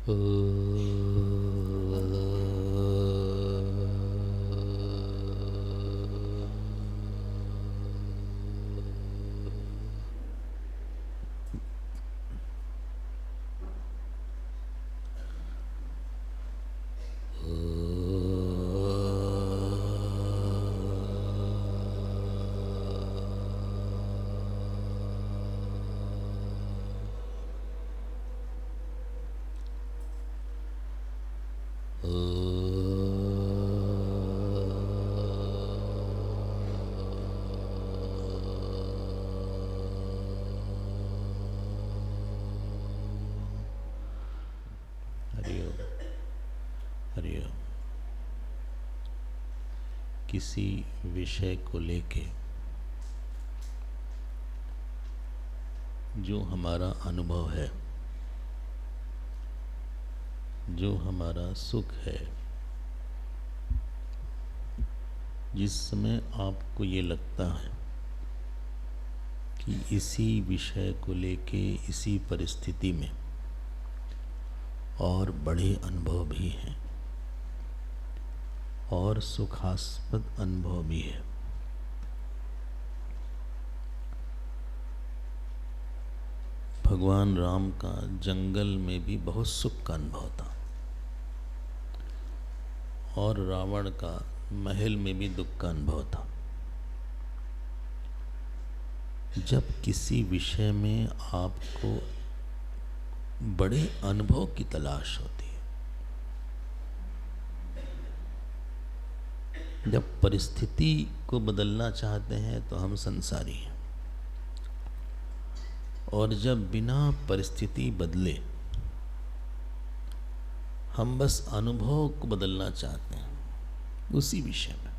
हरिओम। किसी विषय को लेके जो हमारा अनुभव है, जो हमारा सुख है, जिस समय आपको ये लगता है कि इसी विषय को लेके इसी परिस्थिति में और बड़े अनुभव भी हैं और सुखास्पद अनुभव भी है, भगवान राम का जंगल में भी बहुत सुख का अनुभव था और रावण का महल में भी दुख का अनुभव था। जब किसी विषय में आपको बड़े अनुभव की तलाश होती है, जब परिस्थिति को बदलना चाहते हैं तो हम संसारी हैं, और जब बिना परिस्थिति बदले हम बस अनुभव को बदलना चाहते हैं उसी विषय में,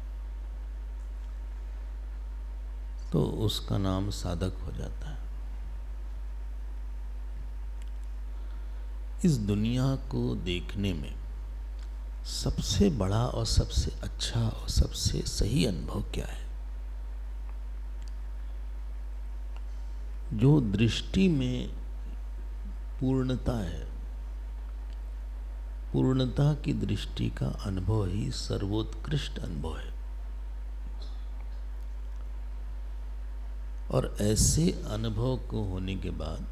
तो उसका नाम साधक हो जाता है। इस दुनिया को देखने में सबसे बड़ा और सबसे अच्छा और सबसे सही अनुभव क्या है? जो दृष्टि में पूर्णता है, पूर्णता की दृष्टि का अनुभव ही सर्वोत्कृष्ट अनुभव है। और ऐसे अनुभव को होने के बाद,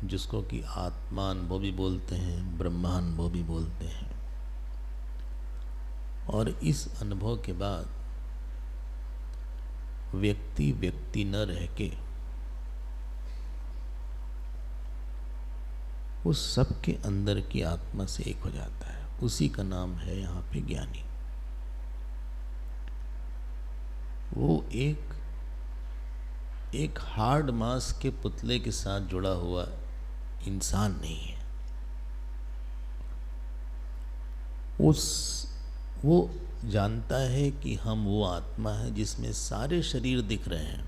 जिसको कि आत्मानुभव भी बोलते हैं, ब्रह्मानुभव भी बोलते हैं, और इस अनुभव के बाद व्यक्ति व्यक्ति न रह के उस सब के अंदर की आत्मा से एक हो जाता है, उसी का नाम है यहाँ पे ज्ञानी। वो एक हार्ड मास के पुतले के साथ जुड़ा हुआ इंसान नहीं है। वो जानता है कि हम वो आत्मा है जिसमें सारे शरीर दिख रहे हैं।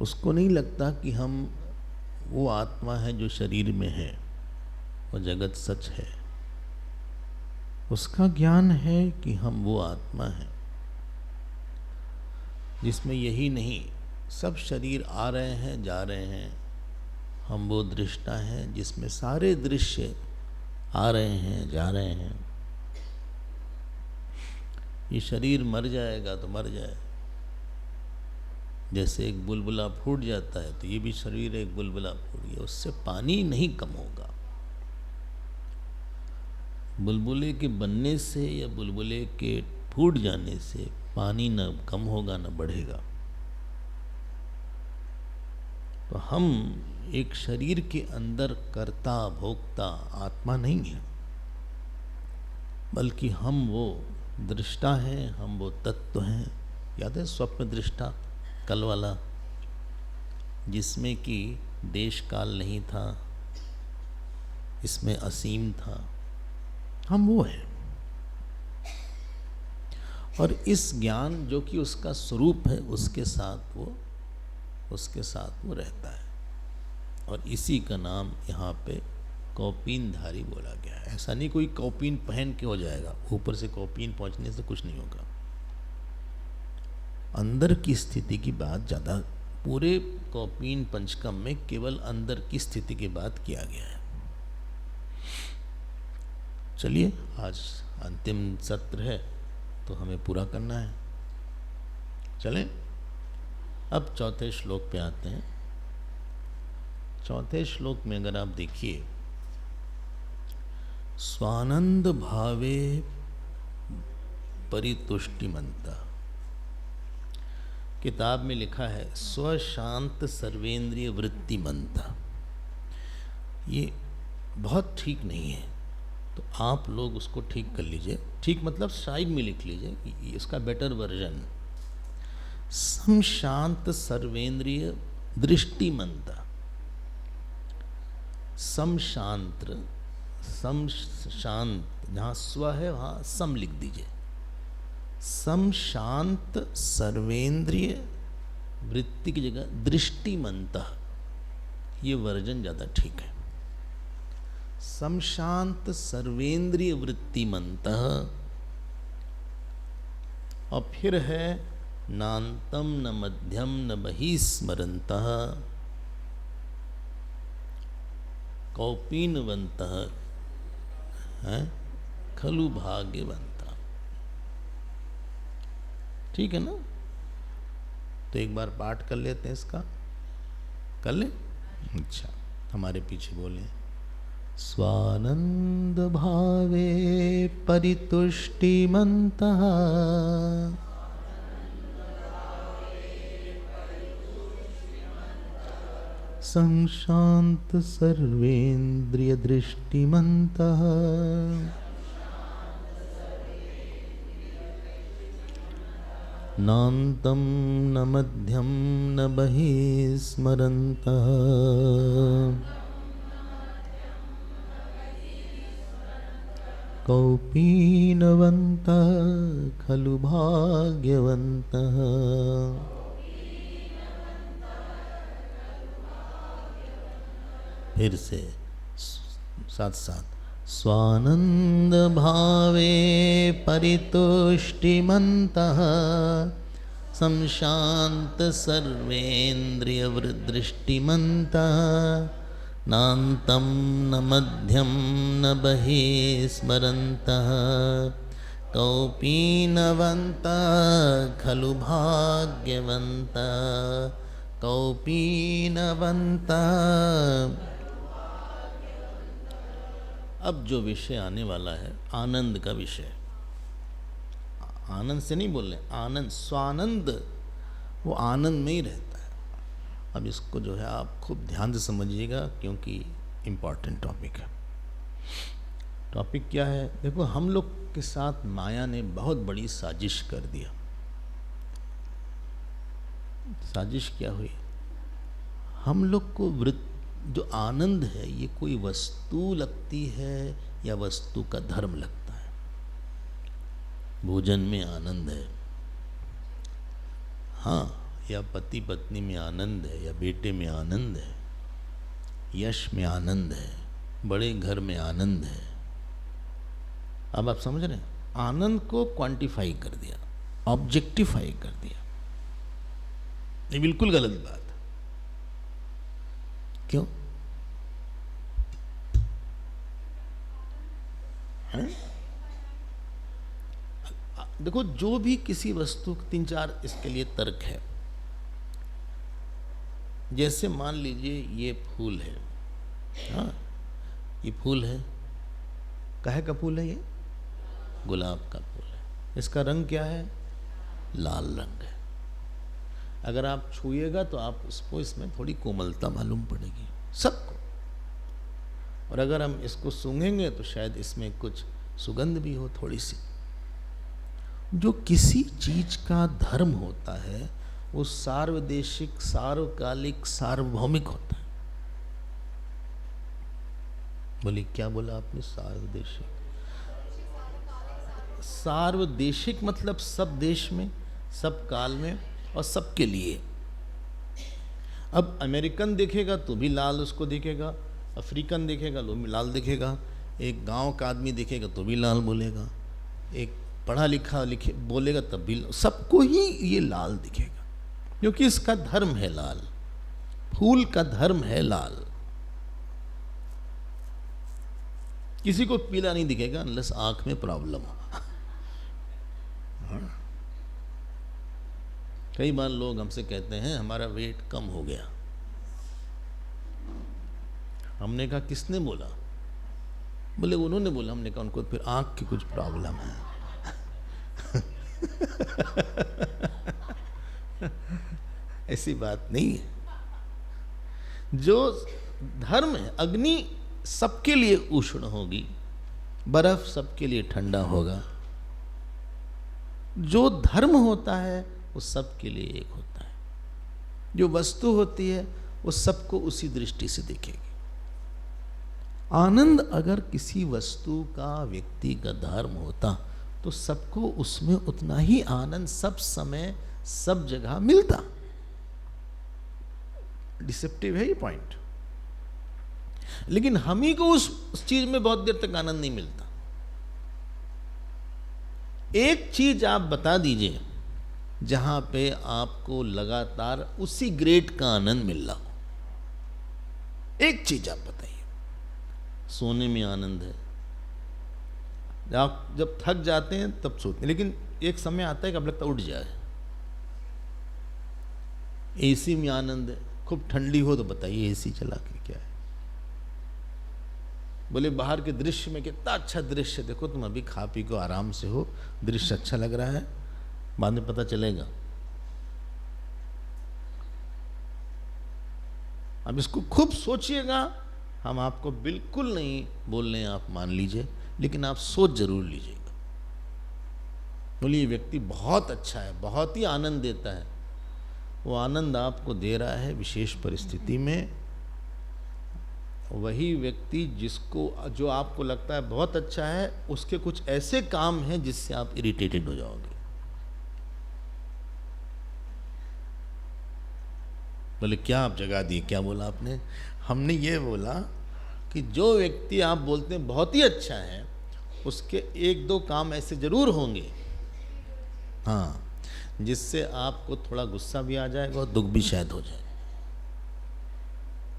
उसको नहीं लगता कि हम वो आत्मा है जो शरीर में है, वो जगत सच है। उसका ज्ञान है कि हम वो आत्मा है जिसमें यही नहीं, सब शरीर आ रहे हैं जा रहे हैं। हम वो दृष्टा हैं जिसमें सारे दृश्य आ रहे हैं जा रहे हैं। ये शरीर मर जाएगा तो मर जाए, जैसे एक बुलबुला फूट जाता है तो ये भी शरीर एक बुलबुला फूट गया, उससे पानी नहीं कम होगा। बुलबुले के बनने से या बुलबुले के फूट जाने से पानी न कम होगा न बढ़ेगा। तो हम एक शरीर के अंदर कर्ता भोक्ता आत्मा नहीं है, बल्कि हम वो दृष्टा हैं, हम वो तत्व हैं। याद है स्वप्न दृष्टा कल वाला, जिसमें कि देश काल नहीं था, इसमें असीम था। हम वो हैं, और इस ज्ञान जो कि उसका स्वरूप है, उसके साथ वो रहता है। और इसी का नाम यहाँ पे कौपीनधारी बोला गया है। ऐसा नहीं कोई कौपीन पहन के हो जाएगा, ऊपर से कौपीन पहुँचने से कुछ नहीं होगा। अंदर की स्थिति की बात ज़्यादा पूरे कौपीन पंचकम में केवल अंदर की स्थिति की बात किया गया है। चलिए, आज अंतिम सत्र है तो हमें पूरा करना है। चलें, अब चौथे श्लोक पे आते हैं। चौथे श्लोक में अगर आप देखिए, स्वानंद भावे परितुष्टिमंता, किताब में लिखा है स्वशांत सर्वेंद्रिय वृत्तिमंता। ये बहुत ठीक नहीं है, तो आप लोग उसको ठीक कर लीजिए। ठीक मतलब साइड में लिख लीजिए, इसका बेटर वर्जन समशांत सर्वेंद्रिय दृष्टिमंता। समशांत, सम शांत, जहाँ स्व है वहाँ सम लिख दीजिए। समशांत सर्वेंद्रिय वृत्ति की जगह दृष्टिमंता, ये वर्जन ज़्यादा ठीक है। समशांत सर्वेंद्रिय वृत्तिमंता, और फिर है नान्तम न मध्यम न बहिस्मरन्तः कौपीनवन्तः हैं खलु भाग्यवंता। ठीक है ना? तो एक बार पाठ कर लेते हैं इसका, कर लें? अच्छा, हमारे पीछे बोलें, स्वानंद भावे परितुष्टिमन्तः संशांत सर्वेंद्रिय दृष्टिमन्तः नान्तं न मध्यम न बहिस्मरन्तः कौपीनवन्तः खलु भाग्यवन्तः। फिर से साथ साथ, स्वानंद भावे परितुष्टिमन्तः संशांत सर्वेंद्रिय दृष्टिमन्तः नान्तं न मध्यम न बहिस्मरन्तः कौपीनवन्तः खलु भाग्यवन्तः कौपीनवन्तः। अब जो विषय आने वाला है आनंद का विषय, आनंद से नहीं बोल रहे, आनंद, स्वानंद, वो आनंद में ही रहता है। अब इसको जो है आप खूब ध्यान से समझिएगा, क्योंकि इम्पॉर्टेंट टॉपिक है। टॉपिक क्या है? देखो, हम लोग के साथ माया ने बहुत बड़ी साजिश कर दिया। साजिश क्या हुई? हम लोग को जो आनंद है ये कोई वस्तु लगती है या वस्तु का धर्म लगता है। भोजन में आनंद है, हाँ, या पति पत्नी में आनंद है, या बेटे में आनंद है, यश में आनंद है, बड़े घर में आनंद है। अब आप समझ रहे हैं? आनंद को क्वांटिफाई कर दिया, ऑब्जेक्टिफाई कर दिया। ये बिल्कुल गलत बात है। क्यों? है? देखो, जो भी किसी वस्तु, 3-4 इसके लिए तर्क है। जैसे मान लीजिए ये फूल है, हाँ, ये फूल है, काहे का फूल है? ये गुलाब का फूल है। इसका रंग क्या है? लाल रंग है। अगर आप छुएगा तो आप उसको, इसमें थोड़ी कोमलता मालूम पड़ेगी सबको, और अगर हम इसको सूंघेंगे तो शायद इसमें कुछ सुगंध भी हो थोड़ी सी। जो किसी चीज का धर्म होता है वो सार्वदेशिक, सार्वकालिक, सार्वभौमिक होता है। बोली, क्या बोला आपने? सार्वदेशिक। सार्वदेशिक मतलब सब देश में, सब काल में और सबके लिए। अब अमेरिकन देखेगा तो भी लाल उसको दिखेगा, अफ्रीकन देखेगा तो भी लाल दिखेगा, एक गांव का आदमी देखेगा तो भी लाल बोलेगा, एक पढ़ा लिखा लिखे बोलेगा तब भी, सबको ही ये लाल दिखेगा। क्योंकि इसका धर्म है लाल, फूल का धर्म है लाल। किसी को पीला नहीं दिखेगा अनलेस आंख में प्रॉब्लम हो। कई बार लोग हमसे कहते हैं हमारा वेट कम हो गया। हमने कहा किसने बोला? बोले उन्होंने बोला। हमने कहा उनको फिर आंख की कुछ प्रॉब्लम है। ऐसी बात नहीं है। जो धर्म है, अग्नि सबके लिए उष्ण होगी, बर्फ सबके लिए ठंडा होगा। जो धर्म होता है वो सबके लिए एक होता है। जो वस्तु होती है वो सबको उसी दृष्टि से दिखेगी। आनंद अगर किसी वस्तु का, व्यक्ति का धर्म होता तो सबको उसमें उतना ही आनंद सब समय सब जगह मिलता। डिसेप्टिव है ये पॉइंट। लेकिन हम ही को उस चीज में बहुत देर तक आनंद नहीं मिलता। एक चीज आप बता दीजिए जहां पे आपको लगातार उसी ग्रेड का आनंद मिल रहा हो। एक चीज आप बताइए। सोने में आनंद है, आप जब थक जाते हैं तब सोते हैं, लेकिन एक समय आता है कि अब लगता उठ जाए। एसी में आनंद है, खूब ठंडी हो तो बताइए एसी चला के क्या है। बोले बाहर के दृश्य में कितना अच्छा दृश्य, देखो तुम अभी खा पी को आराम से हो, दृश्य अच्छा लग रहा है, बाद में पता चलेगा। अब इसको खूब सोचिएगा। हम आपको बिल्कुल नहीं बोल रहे हैं, आप मान लीजिए, लेकिन आप सोच जरूर लीजिएगा। बोलिए व्यक्ति बहुत अच्छा है, बहुत ही आनंद देता है। वो आनंद आपको दे रहा है विशेष परिस्थिति में। वही व्यक्ति जो आपको लगता है बहुत अच्छा है, उसके कुछ ऐसे काम हैं जिससे आप इरिटेटेड हो जाओगे। बोले क्या आप जगा दिए? क्या बोला आपने? हमने ये बोला कि जो व्यक्ति आप बोलते हैं बहुत ही अच्छा है, उसके एक दो काम ऐसे जरूर होंगे, हाँ, जिससे आपको थोड़ा गुस्सा भी आ जाएगा और दुख भी शायद हो जाए।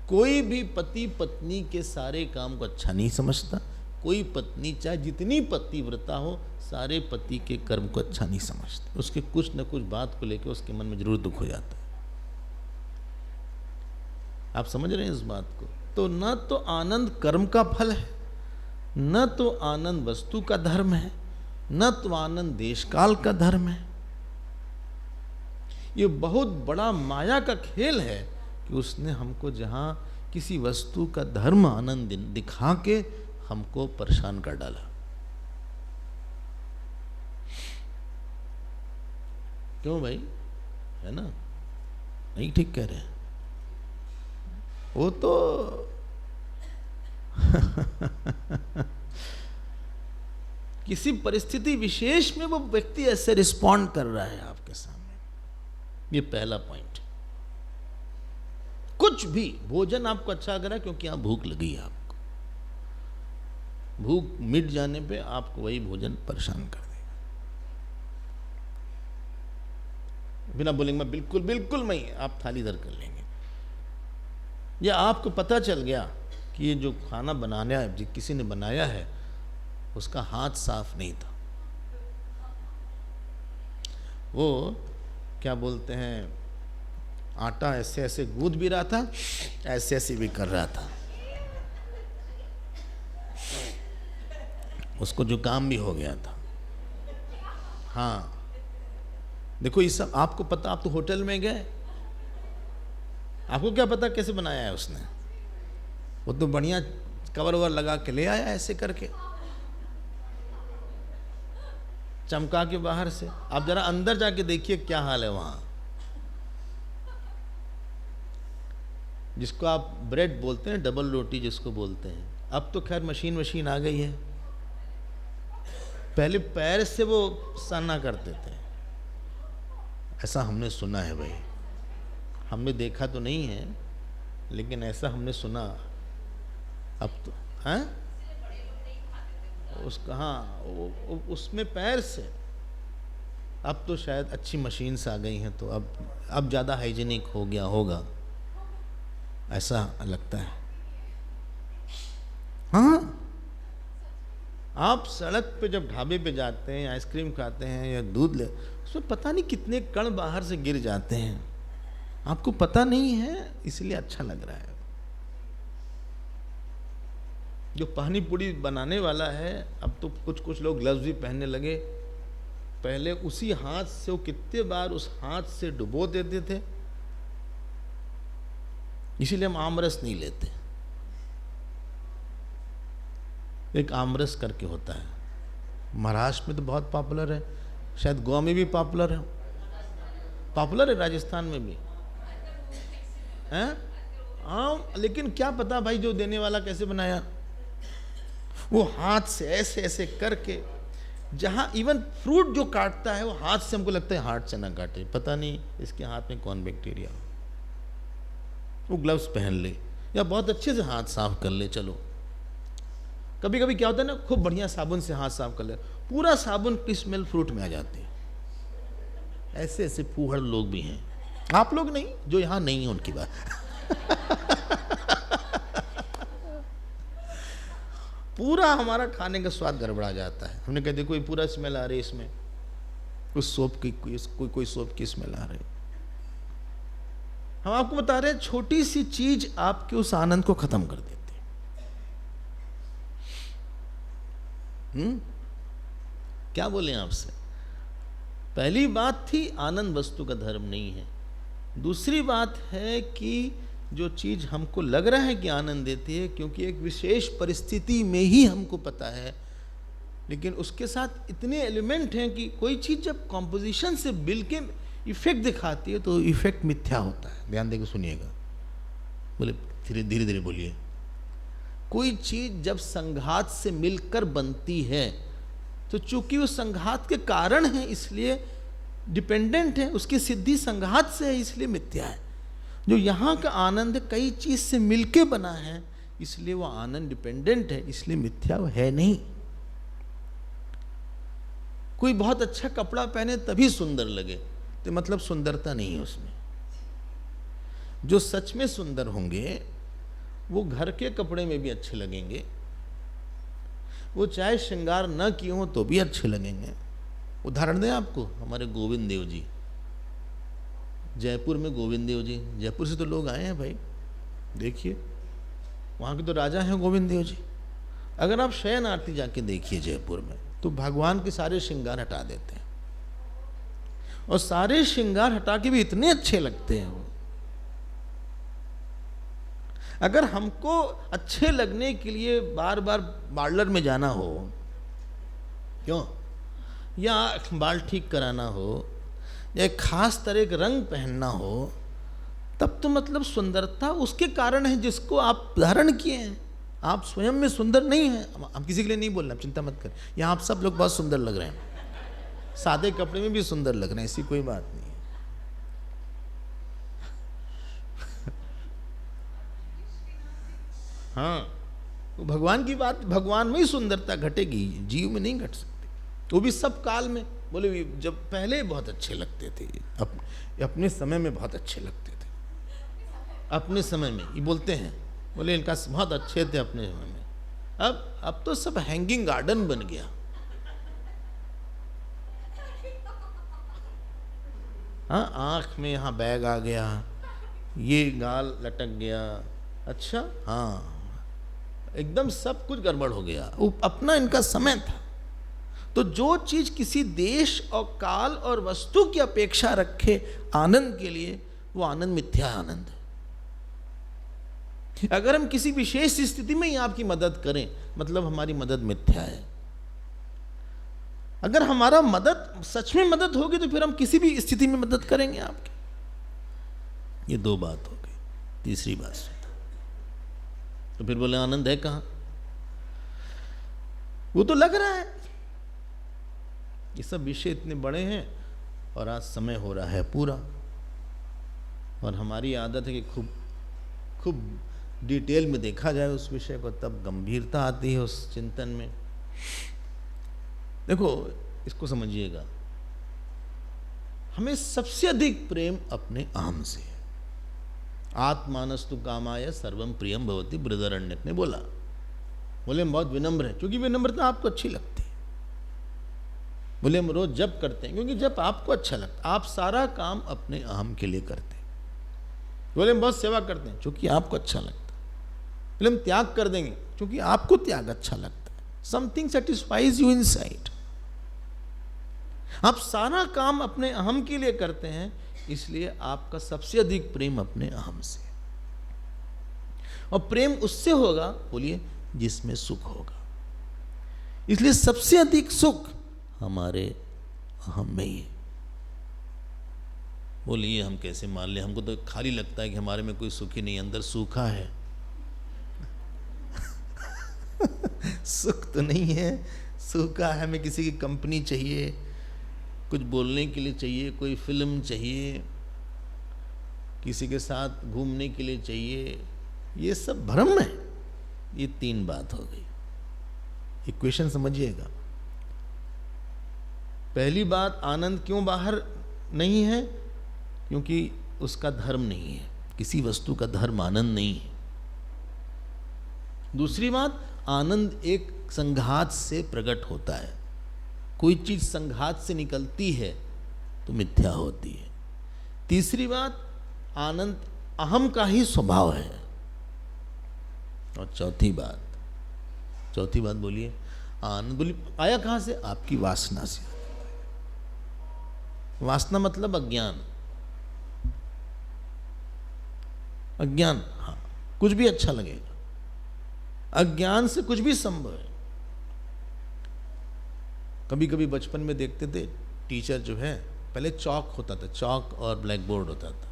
कोई भी पति पत्नी के सारे काम को अच्छा नहीं समझता। कोई पत्नी चाहे जितनी पतिव्रता हो, सारे पति के कर्म को अच्छा नहीं समझती। उसके कुछ न कुछ बात को लेकर उसके मन में जरूर दुख हो जाता है। आप समझ रहे हैं इस बात को? तो न तो आनंद कर्म का फल है, न तो आनंद वस्तु का धर्म है, न तो आनंद देश काल का धर्म है। ये बहुत बड़ा माया का खेल है कि उसने हमको जहां किसी वस्तु का धर्म आनंद दिखा के हमको परेशान कर डाला। क्यों भाई? है ना? नहीं ठीक कह रहे हैं वो तो किसी परिस्थिति विशेष में वो व्यक्ति ऐसे रिस्पॉन्ड कर रहा है आपके सामने। ये पहला पॉइंट। कुछ भी भोजन आपको अच्छा लग रहा है क्योंकि आप भूख लगी है, आपको भूख मिट जाने पे आपको वही भोजन परेशान कर देगा। बिना बोलेंगे मैं बिल्कुल बिल्कुल नहीं, आप थाली इधर कर लेंगे। या आपको पता चल गया कि ये जो खाना बनाने जो किसी ने बनाया है उसका हाथ साफ नहीं था, वो क्या बोलते हैं, आटा ऐसे ऐसे गूंद भी रहा था, ऐसे ऐसे भी कर रहा था, उसको जुकाम भी हो गया था। हाँ देखो ये सब आपको पता। आप तो होटल में गए, आपको क्या पता कैसे बनाया है उसने? वो तो बढ़िया कवर ववर लगा के ले आया ऐसे करके, चमका के बाहर से। आप जरा अंदर जाके देखिए क्या हाल है वहां। जिसको आप ब्रेड बोलते हैं, डबल रोटी जिसको बोलते हैं, अब तो खैर मशीन आ गई है। पहले पैर से वो साना करते थे, ऐसा हमने सुना है भाई। हमने देखा तो नहीं है लेकिन ऐसा हमने सुना। अब तो हैं उसका, हाँ उसमें पैर से अब तो शायद अच्छी मशीन्स आ गई हैं, तो अब ज़्यादा हाइजीनिक हो गया होगा, ऐसा लगता है। हाँ, आप सड़क पे जब ढाबे पे जाते हैं, आइसक्रीम खाते हैं या दूध ले, उसमें पता नहीं कितने कण बाहर से गिर जाते हैं, आपको पता नहीं है, इसलिए अच्छा लग रहा है। जो पानी पूरी बनाने वाला है, अब तो कुछ कुछ लोग ग्लव्स भी पहनने लगे, पहले उसी हाथ से वो कितने बार उस हाथ से डुबो देते थे, इसीलिए हम आमरस नहीं लेते। एक आमरस करके होता है, महाराष्ट्र में तो बहुत पॉपुलर है, शायद गोवा में भी पॉपुलर है, राजस्थान में भी है। हाँ, लेकिन क्या पता भाई जो देने वाला कैसे बनाया, वो हाथ से ऐसे ऐसे करके, जहाँ इवन फ्रूट जो काटता है वो हाथ से, हमको लगता है हाथ से ना काटे, पता नहीं इसके हाथ में कौन बैक्टीरिया हो। वो ग्लव्स पहन ले या बहुत अच्छे से हाथ साफ कर ले। चलो कभी कभी क्या होता है ना, खूब बढ़िया साबुन से हाथ साफ कर ले, पूरा साबुन की स्मेल फ्रूट में आ जाती है। ऐसे ऐसे फूहड़ लोग भी हैं, आप लोग नहीं, जो यहाँ नहीं है उनकी बात। पूरा हमारा खाने का स्वाद गड़बड़ा जाता है। हमने कहा देखो ये पूरा स्मेल आ रही है, इसमें उस सोप की कोई सोप की स्मेल आ रही। हम आपको बता रहे हैं, छोटी सी चीज आपके उस आनंद को खत्म कर देती है। क्या बोले आपसे, पहली बात थी आनंद वस्तु का धर्म नहीं है। दूसरी बात है कि जो चीज हमको लग रहा है कि आनंद देती है, क्योंकि एक विशेष परिस्थिति में ही हमको पता है, लेकिन उसके साथ इतने एलिमेंट हैं कि कोई चीज जब कॉम्पोजिशन से बिल के इफेक्ट दिखाती है तो इफेक्ट मिथ्या होता है। ध्यान देकर सुनिएगा, बोले धीरे धीरे बोलिए। कोई चीज जब संघात से मिलकर बनती है तो चूंकि वो संघात के कारण है इसलिए डिपेंडेंट है, उसकी सिद्धि संघात से है इसलिए मिथ्या है। जो यहाँ का आनंद कई चीज से मिलके बना है इसलिए वो आनंद डिपेंडेंट है, इसलिए मिथ्या है नहीं। कोई बहुत अच्छा कपड़ा पहने तभी सुंदर लगे तो मतलब सुंदरता नहीं है उसमें। जो सच में सुंदर होंगे वो घर के कपड़े में भी अच्छे लगेंगे, वो चाहे श्रृंगार न किए हो तो भी अच्छे लगेंगे। उदाहरण दें आपको, हमारे गोविंद देव जी, जयपुर में गोविंद देव जी, जयपुर से तो लोग आए हैं भाई, देखिए वहाँ के तो राजा हैं गोविंद देव जी। अगर आप शयन आरती जाके देखिए जयपुर में, तो भगवान के सारे श्रृंगार हटा देते हैं और सारे श्रृंगार हटा के भी इतने अच्छे लगते हैं वो। अगर हमको अच्छे लगने के लिए बार बार पार्लर में जाना हो, क्यों, या बाल ठीक कराना हो, या एक खास तरह का रंग पहनना हो, तब तो मतलब सुंदरता उसके कारण है जिसको आप धारण किए हैं। आप स्वयं में सुंदर नहीं हैं। हम किसी के लिए नहीं बोल रहे, चिंता मत कर, यहाँ आप सब लोग बहुत सुंदर लग रहे हैं, सादे कपड़े में भी सुंदर लग रहे हैं, ऐसी कोई बात नहीं है। हाँ, तो भगवान की बात, भगवान में ही सुंदरता घटेगी, जीव में नहीं घट सकती। तो भी सब काल में, बोले जब पहले बहुत अच्छे लगते थे, अपने समय में बहुत अच्छे लगते थे, अपने समय में ये बोलते हैं, बोले इनका बहुत अच्छे थे अपने समय में। अब तो सब हैंगिंग गार्डन बन गया। हाँ, आँख में यहाँ बैग आ गया, ये गाल लटक गया, अच्छा हाँ, एकदम सब कुछ गड़बड़ हो गया। वो अपना इनका समय था। तो जो चीज किसी देश और काल और वस्तु की अपेक्षा रखे आनंद के लिए, वो आनंद मिथ्या आनंद है। अगर हम किसी विशेष स्थिति में ही आपकी मदद करें, मतलब हमारी मदद मिथ्या है। अगर हमारा मदद सच में मदद होगी तो फिर हम किसी भी स्थिति में मदद करेंगे आपकी। ये दो बात हो गई। तीसरी बात सुन, तो फिर बोले आनंद है कहां? वो तो लग रहा है। ये सब विषय इतने बड़े हैं और आज समय हो रहा है पूरा, और हमारी आदत है कि खूब डिटेल में देखा जाए उस विषय को, तब गंभीरता आती है उस चिंतन में। देखो इसको समझिएगा, हमें सबसे अधिक प्रेम अपने अहम से है। आत्मानस्तु कामाय सर्वम प्रियम भवति, बृहदारण्यक ने बोला। बोले हम बहुत विनम्र हैं, क्योंकि विनम्रता आपको अच्छी लगती है। बोले हम रोज जप करते हैं, क्योंकि जप आपको अच्छा लगता है। आप सारा काम अपने अहम के लिए करते हैं। बोले हम बहुत सेवा करते हैं, क्योंकि आपको अच्छा लगता है। बोले हम त्याग कर देंगे, क्योंकि आपको त्याग अच्छा लगता है। Something satisfies you inside. आप सारा काम अपने अहम के लिए करते हैं, इसलिए आपका सबसे अधिक प्रेम अपने अहम से। और प्रेम उससे होगा, बोलिए, जिसमें सुख होगा। इसलिए सबसे अधिक सुख हमारे अहम में ही है। बोलिए हम कैसे मान ले? हमको तो खाली लगता है कि हमारे में कोई सुख ही नहीं, अंदर सूखा है। सुख तो नहीं है, सूखा है। हमें किसी की कंपनी चाहिए, कुछ बोलने के लिए चाहिए, कोई फिल्म चाहिए, किसी के साथ घूमने के लिए चाहिए। ये सब भ्रम है। ये तीन बात हो गई। इक्वेशन समझिएगा। पहली बात, आनंद क्यों बाहर नहीं है? क्योंकि उसका धर्म नहीं है। किसी वस्तु का धर्म आनंद नहीं है। दूसरी बात, आनंद एक संघात से प्रकट होता है। कोई चीज संघात से निकलती है तो मिथ्या होती है। तीसरी बात, आनंद अहम का ही स्वभाव है। और चौथी बात बोलिए, आनंद बोलिए आया कहां से? आपकी वासना से। वासना मतलब अज्ञान। अज्ञान, हाँ, कुछ भी अच्छा लगेगा। अज्ञान से कुछ भी संभव है। कभी कभी बचपन में देखते थे, टीचर जो है, पहले चौक होता था, चौक और ब्लैक बोर्ड होता था।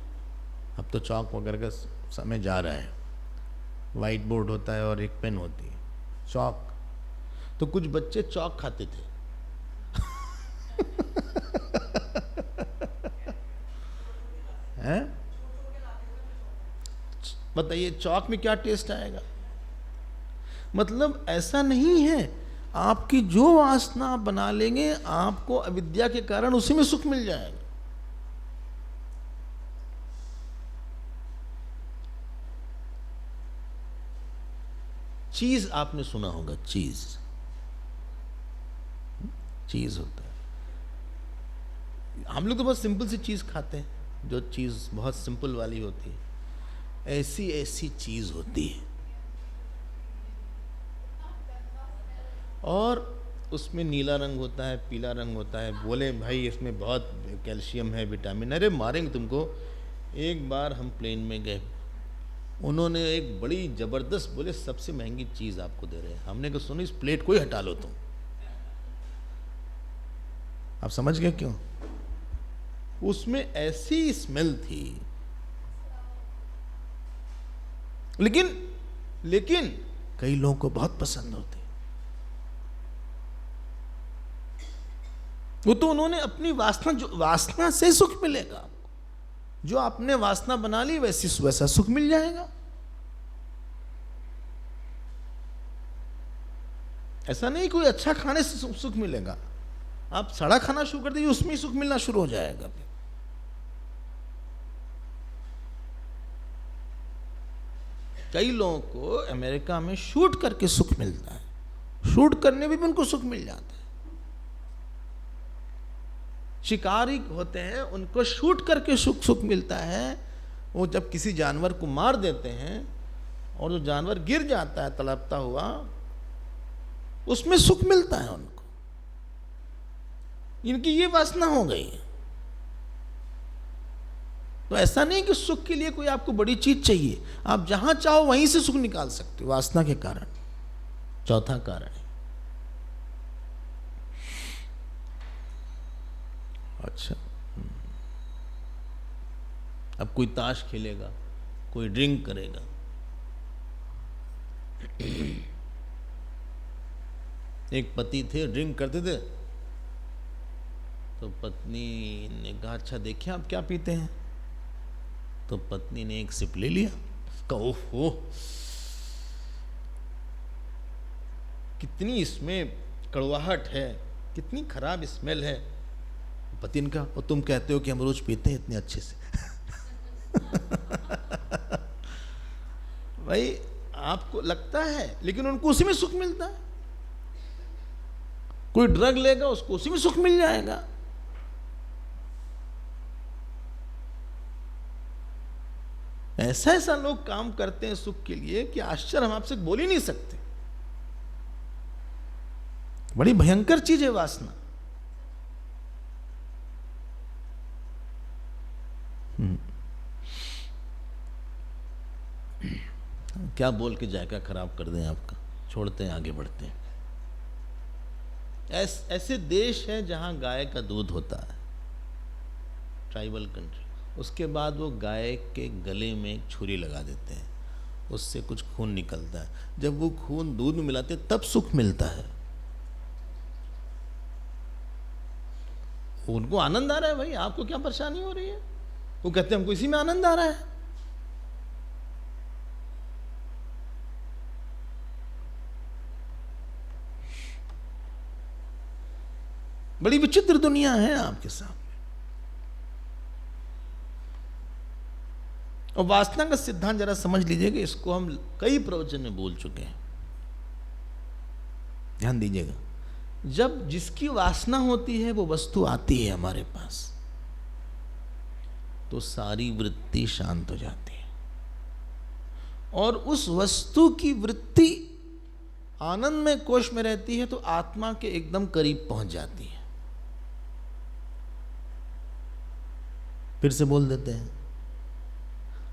अब तो चौक वगैरह का समय जा रहा है। वाइट बोर्ड होता है और एक पेन होती है। चौक, तो कुछ बच्चे चौक खाते थे। हैं? बताइए चौक में क्या टेस्ट आएगा? मतलब ऐसा नहीं है। आपकी जो वासना बना लेंगे, आपको अविद्या के कारण उसी में सुख मिल जाएगा। चीज आपने सुना होगा, चीज होता है। हम लोग तो बहुत सिंपल सी चीज खाते हैं, जो चीज बहुत सिंपल वाली होती है। ऐसी ऐसी चीज होती है और उसमें नीला रंग होता है, पीला रंग होता है। बोले भाई इसमें बहुत कैल्शियम है, विटामिन। अरे मारेंगे तुमको। एक बार हम प्लेन में गए, उन्होंने एक बड़ी ज़बरदस्त, बोले सबसे महंगी चीज़ आपको दे रहे हैं। हमने कहा सुनो, इस प्लेट को ही हटा लो तुम। आप समझ गए क्यों? उसमें ऐसी स्मेल थी। लेकिन कई लोगों को बहुत पसंद होती। वो तो उन्होंने अपनी वासना, जो वासना से सुख मिलेगा आपको, जो आपने वासना बना ली वैसा सुख मिल जाएगा। ऐसा नहीं कोई अच्छा खाने से सुख मिलेगा। आप सड़ा खाना शुरू कर दीजिए, उसमें ही सुख मिलना शुरू हो जाएगा। कई लोगों को अमेरिका में शूट करके सुख मिलता है। शूट करने में भी उनको सुख मिल जाता है। शिकारी होते हैं, उनको शूट करके सुख मिलता है। वो जब किसी जानवर को मार देते हैं और जो जानवर गिर जाता है तड़पता हुआ, उसमें सुख मिलता है उनको। इनकी ये वासना हो गई। तो ऐसा नहीं कि सुख के लिए कोई आपको बड़ी चीज चाहिए। आप जहां चाहो वहीं से सुख निकाल सकते हो, वासना के कारण। चौथा कारण है। अच्छा, अब कोई ताश खेलेगा, कोई ड्रिंक करेगा। एक पति थे, ड्रिंक करते थे, तो पत्नी ने कहा अच्छा देखिए आप क्या पीते हैं। तो पत्नी ने एक सिप ले लिया। कहा ओहो, कितनी इसमें कड़वाहट है, कितनी खराब स्मेल है। पति इनका, और तुम कहते हो कि हम रोज पीते हैं इतने अच्छे से। भाई आपको लगता है, लेकिन उनको उसी में सुख मिलता है। कोई ड्रग लेगा उसको उसी में सुख मिल जाएगा। ऐसा ऐसा लोग काम करते हैं सुख के लिए कि आश्चर्य, हम आपसे बोल ही नहीं सकते। बड़ी भयंकर चीज है वासना। क्या बोल के जायका खराब कर दें आपका, छोड़ते हैं आगे बढ़ते हैं। ऐसे देश है जहां गाय का दूध होता है, ट्राइबल कंट्री, उसके बाद वो गाय के गले में एक छुरी लगा देते हैं, उससे कुछ खून निकलता है। जब वो खून दूध में मिलाते हैं तब सुख मिलता है। उनको आनंद आ रहा है। भाई आपको क्या परेशानी हो रही है? वो कहते हैं हमको इसी में आनंद आ रहा है। बड़ी विचित्र दुनिया है आपके सामने। और वासना का सिद्धांत जरा समझ लीजिएगा, इसको हम कई प्रवचन में बोल चुके हैं, ध्यान दीजिएगा। जब जिसकी वासना होती है वो वस्तु आती है हमारे पास, तो सारी वृत्ति शांत हो जाती है, और उस वस्तु की वृत्ति आनंदमय कोश में रहती है, तो आत्मा के एकदम करीब पहुंच जाती है। फिर से बोल देते हैं,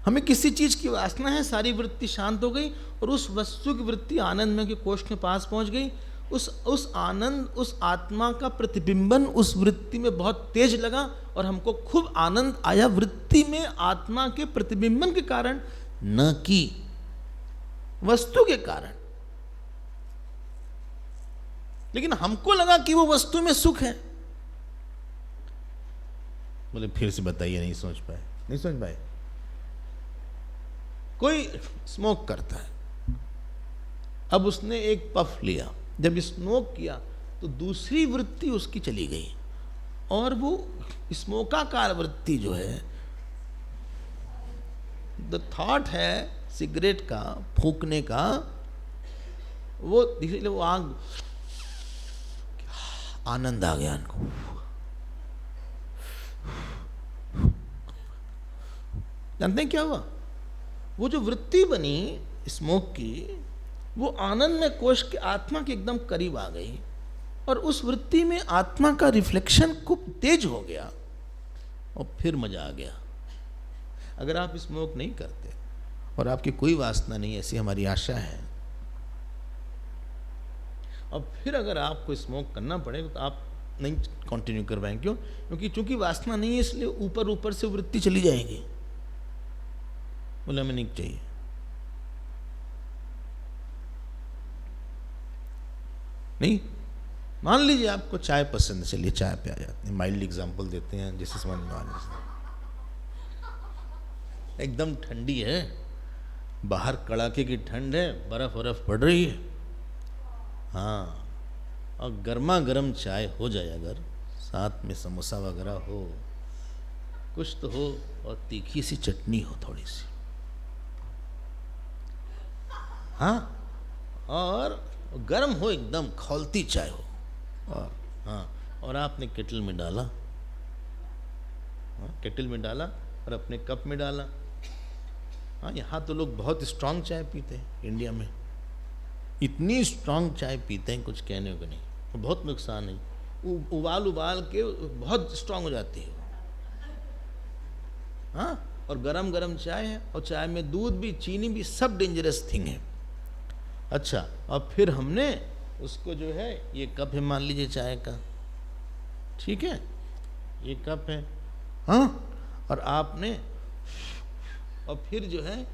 हमें किसी चीज की वासना है, सारी वृत्ति शांत हो गई, और उस वस्तु की वृत्ति आनंदमय के कोश के पास पहुंच गई। उस आनंद, उस आत्मा का प्रतिबिंबन उस वृत्ति में बहुत तेज लगा, और हमको खूब आनंद आया वृत्ति में आत्मा के प्रतिबिंबन के कारण, न कि वस्तु के कारण। लेकिन हमको लगा कि वो वस्तु में सुख है। बोले फिर से बताइए, नहीं समझ पाए। कोई स्मोक करता है, अब उसने एक पफ लिया, जब स्मोक किया तो दूसरी वृत्ति उसकी चली गई, और वो स्मोकाकार वृत्ति जो है, द थॉट है सिगरेट का, फूकने का, वो आग, आनंद आ गया उनको। जानते हैं क्या हुआ? वो जो वृत्ति बनी स्मोक की, वो आनंद में कोश के आत्मा के एकदम करीब आ गई, और उस वृत्ति में आत्मा का रिफ्लेक्शन खूब तेज हो गया, और फिर मजा आ गया। अगर आप स्मोक नहीं करते और आपकी कोई वासना नहीं, ऐसी हमारी आशा है, और फिर अगर आपको स्मोक करना पड़ेगा तो आप नहीं कंटिन्यू कर पाएंगे। क्यों? क्योंकि चूंकि वासना नहीं है, इसलिए ऊपर ऊपर से वृत्ति चली जाएगी। बोला हमें नहीं चाहिए। नहीं, मान लीजिए आपको चाय पसंद है, चलिए चाय पे आ जाते हैं, माइल्ड एग्जांपल देते हैं जिससे समझ में आ जाए। एकदम ठंडी है, बाहर कड़ाके की ठंड है, बर्फ पड़ रही है, हाँ, और गर्मा गर्म चाय हो जाए, अगर साथ में समोसा वगैरह हो, कुछ तो हो, और तीखी सी चटनी हो थोड़ी सी, हाँ, और गर्म हो, एकदम खौलती चाय हो, और हाँ, और आपने केटल में डाला, हाँ, केटल में डाला और अपने कप में डाला। हाँ, यहाँ तो लोग बहुत स्ट्रांग चाय पीते हैं, इंडिया में इतनी स्ट्रांग चाय पीते हैं, कुछ कहने को नहीं, बहुत नुकसान है। उबाल के बहुत स्ट्रांग हो जाती है, हाँ, और गरम गरम चाय है, और चाय में दूध भी, चीनी भी, सब डेंजरस थिंग है। अच्छा, और फिर हमने उसको जो है, ये कप है मान लीजिए चाय का, ठीक है, ये कप है, हाँ, और आपने, और फिर जो है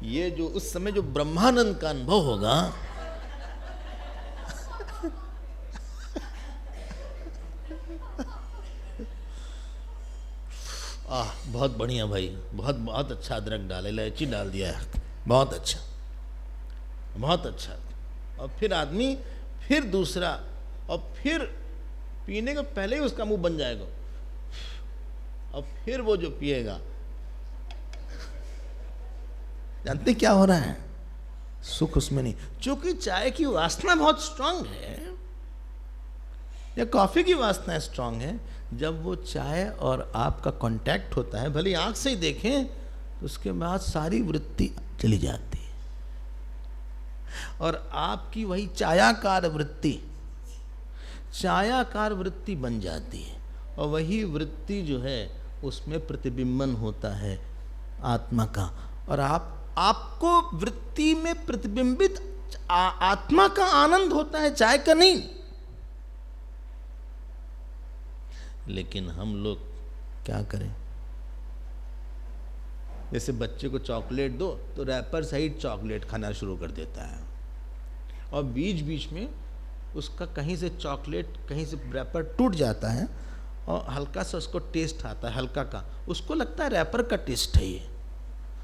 ये जो उस समय जो ब्रह्मानंद का अनुभव होगा, बहुत बढ़िया भाई, बहुत बहुत अच्छा, अदरक डाले, इलायची डाल दिया है, बहुत अच्छा। और फिर आदमी फिर दूसरा और फिर पीने के पहले ही उसका मुंह बन जाएगा, और फिर वो जो पिएगा, जानते क्या हो रहा है? सुख उसमें नहीं। क्योंकि चाय की वासना बहुत स्ट्रांग है या कॉफी की वासना स्ट्रांग है, जब वो चाय और आपका कांटेक्ट होता है, भले आंख से ही देखें, तो उसके बाद सारी वृत्ति चली जाती है और आपकी वही छायाकार वृत्ति बन जाती है, और वही वृत्ति जो है उसमें प्रतिबिंबन होता है आत्मा का, और आपको वृत्ति में प्रतिबिंबित आत्मा का आनंद होता है, चाय का नहीं। लेकिन हम लोग क्या करें? जैसे बच्चे को चॉकलेट दो तो रैपर सहित चॉकलेट खाना शुरू कर देता है, और बीच बीच में उसका कहीं से चॉकलेट, कहीं से रैपर टूट जाता है और हल्का सा उसको टेस्ट आता है, हल्का का, उसको लगता है रैपर का टेस्ट है ये,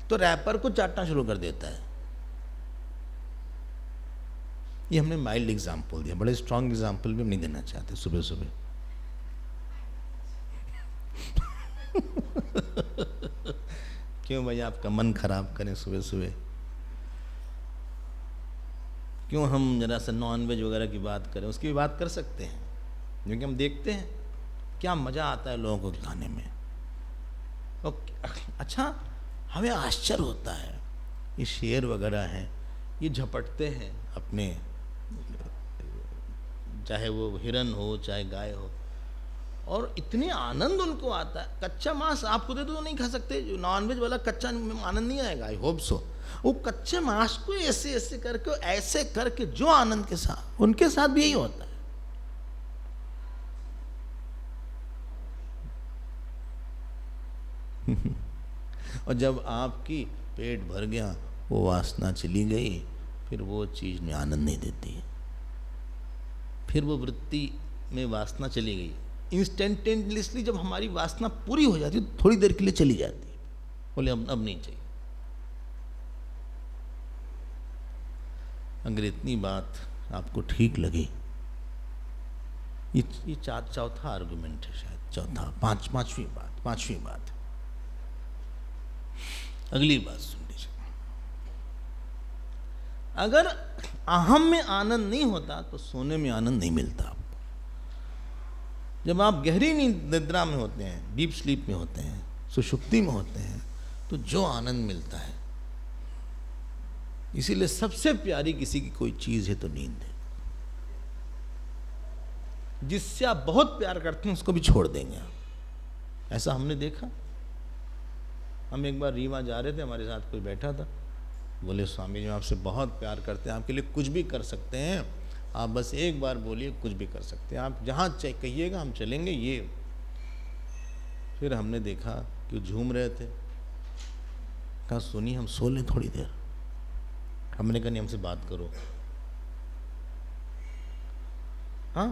तो रैपर को चाटना शुरू कर देता है। ये हमने माइल्ड एग्जाम्पल दिया, बड़े स्ट्रांग एग्जाम्पल भी हम नहीं देना चाहते सुबह सुबह। क्यों भाई आपका मन खराब करें सुबह सुबह? क्यों हम जरा सा नॉनवेज वगैरह की बात करें? उसकी भी बात कर सकते हैं, क्योंकि हम देखते हैं क्या मज़ा आता है लोगों को खाने में। और अच्छा, हमें आश्चर्य होता है, ये शेर वगैरह हैं, ये झपटते हैं अपने, चाहे वो हिरन हो चाहे गाय हो, और इतने आनंद उनको आता है। कच्चा मांस आपको दे दो तो नहीं खा सकते, जो नॉनवेज वाला कच्चा आनंद नहीं आएगा, आई होप सो। वो कच्चे मांस को ऐसे ऐसे करके जो आनंद के साथ, उनके साथ भी यही होता है। और जब आपकी पेट भर गया, वो वासना चली गई, फिर वो चीज में आनंद नहीं देती है, फिर वो वृत्ति में वासना चली गई। इंस्टेंटेनियसली जब हमारी वासना पूरी हो जाती है, थोड़ी देर के लिए चली जाती है, बोले अब नहीं चाहिए। अगर इतनी बात आपको ठीक लगी, ये चौथा आर्गुमेंट है, शायद पांचवी बात। अगली बात सुन लीजिए। अगर अहम में आनंद नहीं होता तो सोने में आनंद नहीं मिलता आपको। जब आप गहरी निद्रा में होते हैं, डीप स्लीप में होते हैं, सुषुप्ति में होते हैं, तो जो आनंद मिलता है, इसीलिए सबसे प्यारी किसी की कोई चीज है तो नींद है। जिससे आप बहुत प्यार करते हैं उसको भी छोड़ देंगे आप, ऐसा हमने देखा। हम एक बार रीवा जा रहे थे, हमारे साथ कोई बैठा था, बोले स्वामी जी आपसे बहुत प्यार करते हैं, आपके लिए कुछ भी कर सकते हैं, आप बस एक बार बोलिए, कुछ भी कर सकते हैं, आप जहाँ कहिएगा हम चलेंगे। ये फिर हमने देखा कि झूम रहे थे, कहा सुनिए हम सो लें थोड़ी देर। हमने कहा नहीं, हमसे बात करो। हाँ,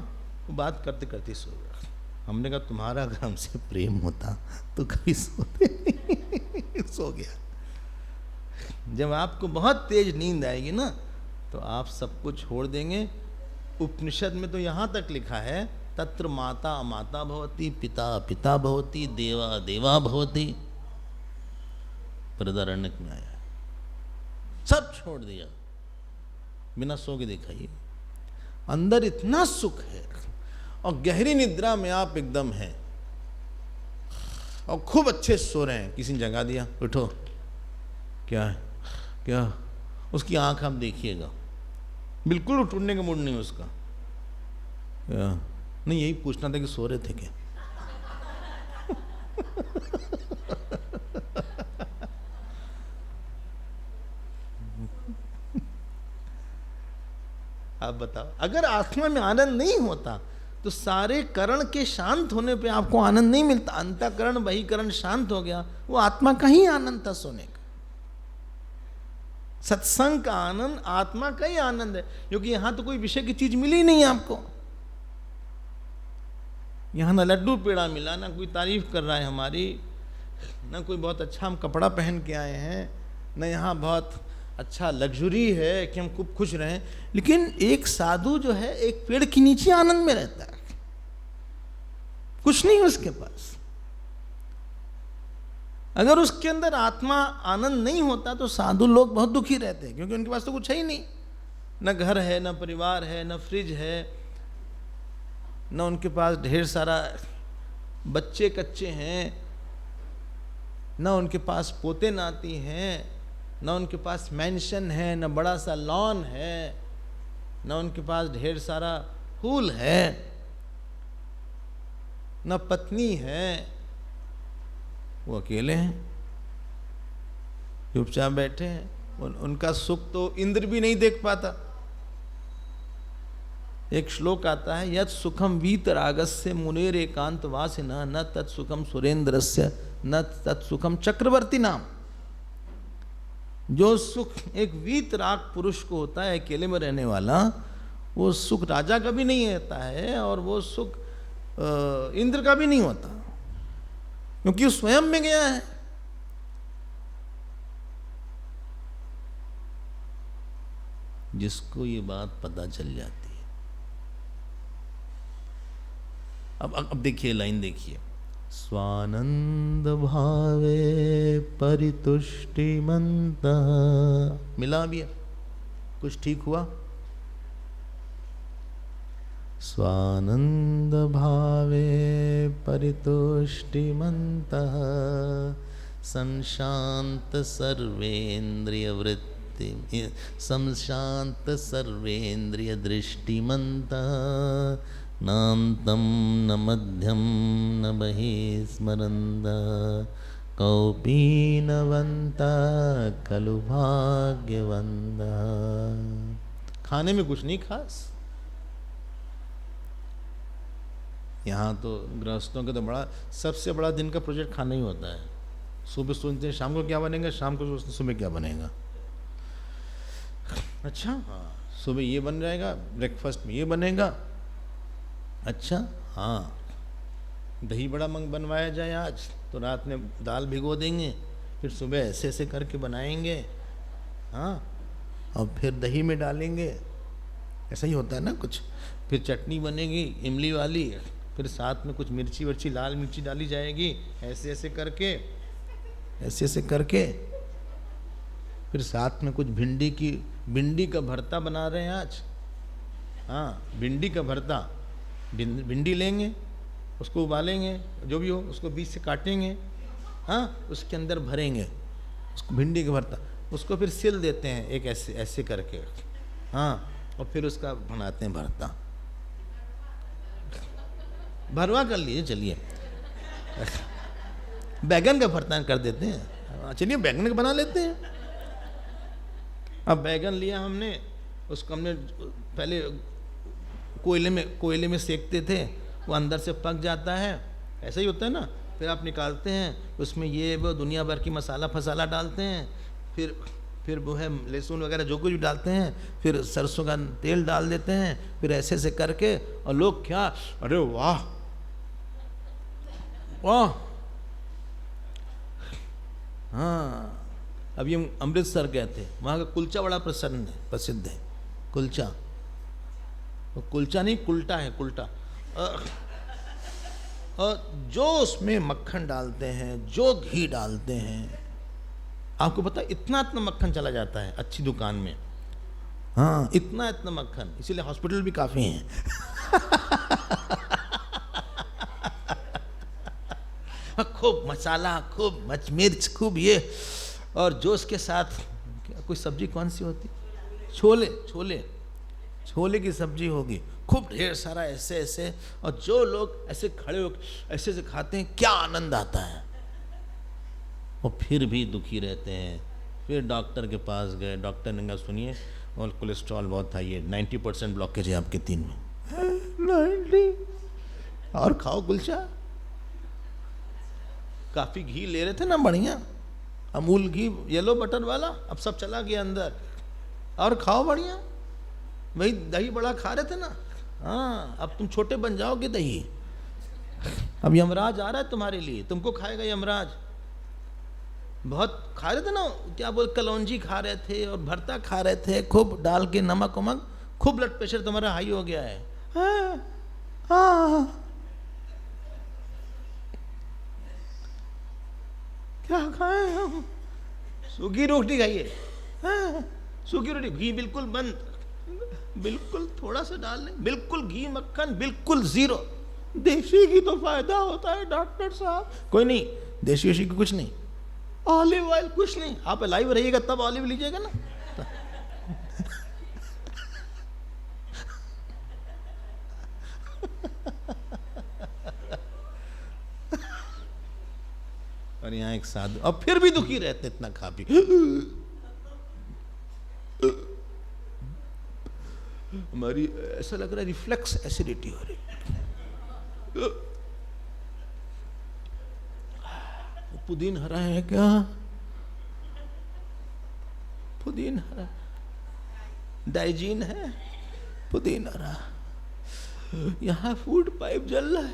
वो बात करते करते सो गया। हमने कहा तुम्हारा अगर हमसे प्रेम होता तो कभी सोते सो गया। जब आपको बहुत तेज नींद आएगी ना, तो आप सबको छोड़ देंगे। उपनिषद में तो यहाँ तक लिखा है, तत्र माता अमाता भवति, पिता पिता भवति, देवा देवा भवति। बृहदारण्यक में आया, सब छोड़ दिया, बिना सो के दिखाइए। अंदर इतना सुख है, और गहरी निद्रा में आप एकदम हैं और खूब अच्छे सो रहे हैं। किसी ने जगा दिया, उठो, क्या है क्या? उसकी आंख आप देखिएगा, बिल्कुल उठने का मूड नहीं उसका। क्या नहीं, यही पूछना था कि सो रहे थे क्या? आप बताओ, अगर आत्मा में आनंद नहीं होता तो सारे करण के शांत होने पे आपको आनंद नहीं मिलता। अंतःकरण बहिकरण शांत हो गया, वो आत्मा का ही आनंद था सोने का। सत्संग का आनंद आत्मा का ही आनंद है, क्योंकि यहां तो कोई विषय की चीज मिली नहीं आपको। यहां ना लड्डू पेड़ा मिला, ना कोई तारीफ कर रहा है हमारी, ना कोई बहुत अच्छा हम कपड़ा पहन के आए हैं, ना यहाँ बहुत अच्छा लग्जरी है कि हम खूब खुश रहें, लेकिन एक साधु जो है एक पेड़ के नीचे आनंद में रहता है, कुछ नहीं उसके पास। अगर उसके अंदर आत्मा आनंद नहीं होता तो साधु लोग बहुत दुखी रहते हैं, क्योंकि उनके पास तो कुछ है ही नहीं, न घर है, न परिवार है, न फ्रिज है, न उनके पास ढेर सारा बच्चे कच्चे हैं, न उनके पास पोते नाती हैं, न उनके पास मैंशन है, न बड़ा सा लॉन है, न उनके पास ढेर सारा फूल है, न पत्नी है, वो अकेले हैं, चुपचाप बैठे हैं। उनका सुख तो इंद्र भी नहीं देख पाता। एक श्लोक आता है, यत् सुखम वीतरागस्य मुनेर एकांत वासिना न तत्सुखम सुरेंद्रस्य न तत्सुखम चक्रवर्ती नाम। जो सुख एक वीतराग पुरुष को होता है, अकेले में रहने वाला, वो सुख राजा का भी नहीं रहता है, और वो सुख इंद्र का भी नहीं होता, क्योंकि वो स्वयं में गया है। जिसको ये बात पता चल जाती है। अब देखिए लाइन देखिए, स्वानंद भावे परितुष्टिमंत। मिला भी है, कुछ ठीक हुआ। स्वानंद भावे परितुष्टिमन्तः संशांत सर्वेन्द्रिय वृत्ति संशांत सर्वेन्द्रिय दृष्टिमन्तः नान्तं न मध्यम न बहिस्मरन्तः कौपीनवन्तः खलु भाग्यवन्तः। खाने में कुछ नहीं खास। यहाँ तो गृहस्थों का तो बड़ा, सबसे बड़ा दिन का प्रोजेक्ट खाना ही होता है। सुबह सोचते हैं शाम को क्या बनेगा, शाम को सोचते हैं सुबह क्या बनेगा। अच्छा हाँ, सुबह ये बन जाएगा, ब्रेकफास्ट में ये बनेगा। अच्छा हाँ, दही बड़ा बनवाया जाए आज, तो रात में दाल भिगो देंगे, फिर सुबह ऐसे ऐसे करके बनाएंगे, हाँ, और फिर दही में डालेंगे। ऐसा ही होता है ना कुछ। फिर चटनी बनेगी इमली वाली, फिर साथ में कुछ मिर्ची वर्ची, लाल मिर्ची डाली जाएगी, ऐसे ऐसे करके, ऐसे ऐसे करके। फिर साथ में कुछ भिंडी का भरता बना रहे हैं आज। हाँ, भिंडी का भरता। भिंडी लेंगे, उसको उबालेंगे, जो भी हो, उसको बीच से काटेंगे, हाँ, उसके अंदर भरेंगे उसको, भिंडी का भरता। उसको फिर सिल देते हैं एक ऐसे ऐसे करके, हाँ, और फिर उसका बनाते हैं भरता। भरवा कर लिए, चलिए बैगन का भरता कर देते हैं, चलिए बैगन का बना लेते हैं। अब बैगन लिया हमने, उसको हमने पहले कोयले में सेकते थे, वो अंदर से पक जाता है, ऐसा ही होता है ना। फिर आप निकालते हैं, उसमें ये वो दुनिया भर की मसाला फसाला डालते हैं, फिर वो है लहसुन वगैरह जो कुछ भी डालते हैं, फिर सरसों का तेल डाल देते हैं, फिर ऐसे ऐसे करके, और लोग क्या, अरे वाह वाह। हाँ, अभी हम अमृतसर गए थे, वहाँ का कुलचा बड़ा प्रसिद्ध है। कुलचा, वो कुलचा नहीं कुल्टा है, कुल्टा। जो उसमें मक्खन डालते हैं, जो घी डालते हैं, आपको पता है इतना इतना मक्खन चला जाता है अच्छी दुकान में। हाँ, इतना इतना मक्खन, इसीलिए हॉस्पिटल भी काफ़ी हैं। खूब मसाला, खूब मिर्च, खूब ये, और जो उसके साथ कोई सब्जी कौन सी होती, छोले की सब्जी होगी, खूब ढेर सारा ऐसे ऐसे, और जो लोग ऐसे खड़े हो ऐसे ऐसे खाते हैं, क्या आनंद आता है। और फिर भी दुखी रहते हैं। फिर डॉक्टर के पास गए, डॉक्टर ने कहा सुनिए, और कोलेस्ट्रॉल बहुत हाई है, 90% ब्लॉकेज है आपके 3 में। 90 और खाओ कुलचा। काफ़ी घी ले रहे थे ना बढ़िया, अमूल घी, येलो बटर वाला, अब सब चला गया अंदर, और खाओ बढ़िया। वही दही बड़ा खा रहे थे ना, हाँ, अब तुम छोटे बन जाओगे दही। अब यमराज आ रहा है तुम्हारे लिए, तुमको खाएगा यमराज। बहुत खा रहे थे ना, क्या बोल, कलौंजी खा रहे थे और भरता खा रहे थे खूब डाल के, नमक वमक, खूब ब्लड प्रेशर तुम्हारा हाई हो गया है। क्या खाए हम? सूखी रोटी खाइए। सूखी रोटी, घी बिल्कुल बंद, बिल्कुल थोड़ा सा डाल लें, बिल्कुल घी मक्खन बिल्कुल जीरो। देशी घी तो फायदा होता है डॉक्टर साहब। कोई नहीं, देशी वेशी की कुछ नहीं, ऑलिव ऑयल कुछ नहीं। आप लाइव रहिएगा तब ऑलिव लीजिएगा ना। और यहाँ एक साधु, अब फिर भी दुखी रहते इतना खा पी। हमारी ऐसा लग रहा है रिफ्लेक्स एसिडिटी हो रही। पुदीन हरा है क्या? पुदीन हरा, डाइजीन है, पुदीन हरा। यहाँ फूड पाइप जल रहा है,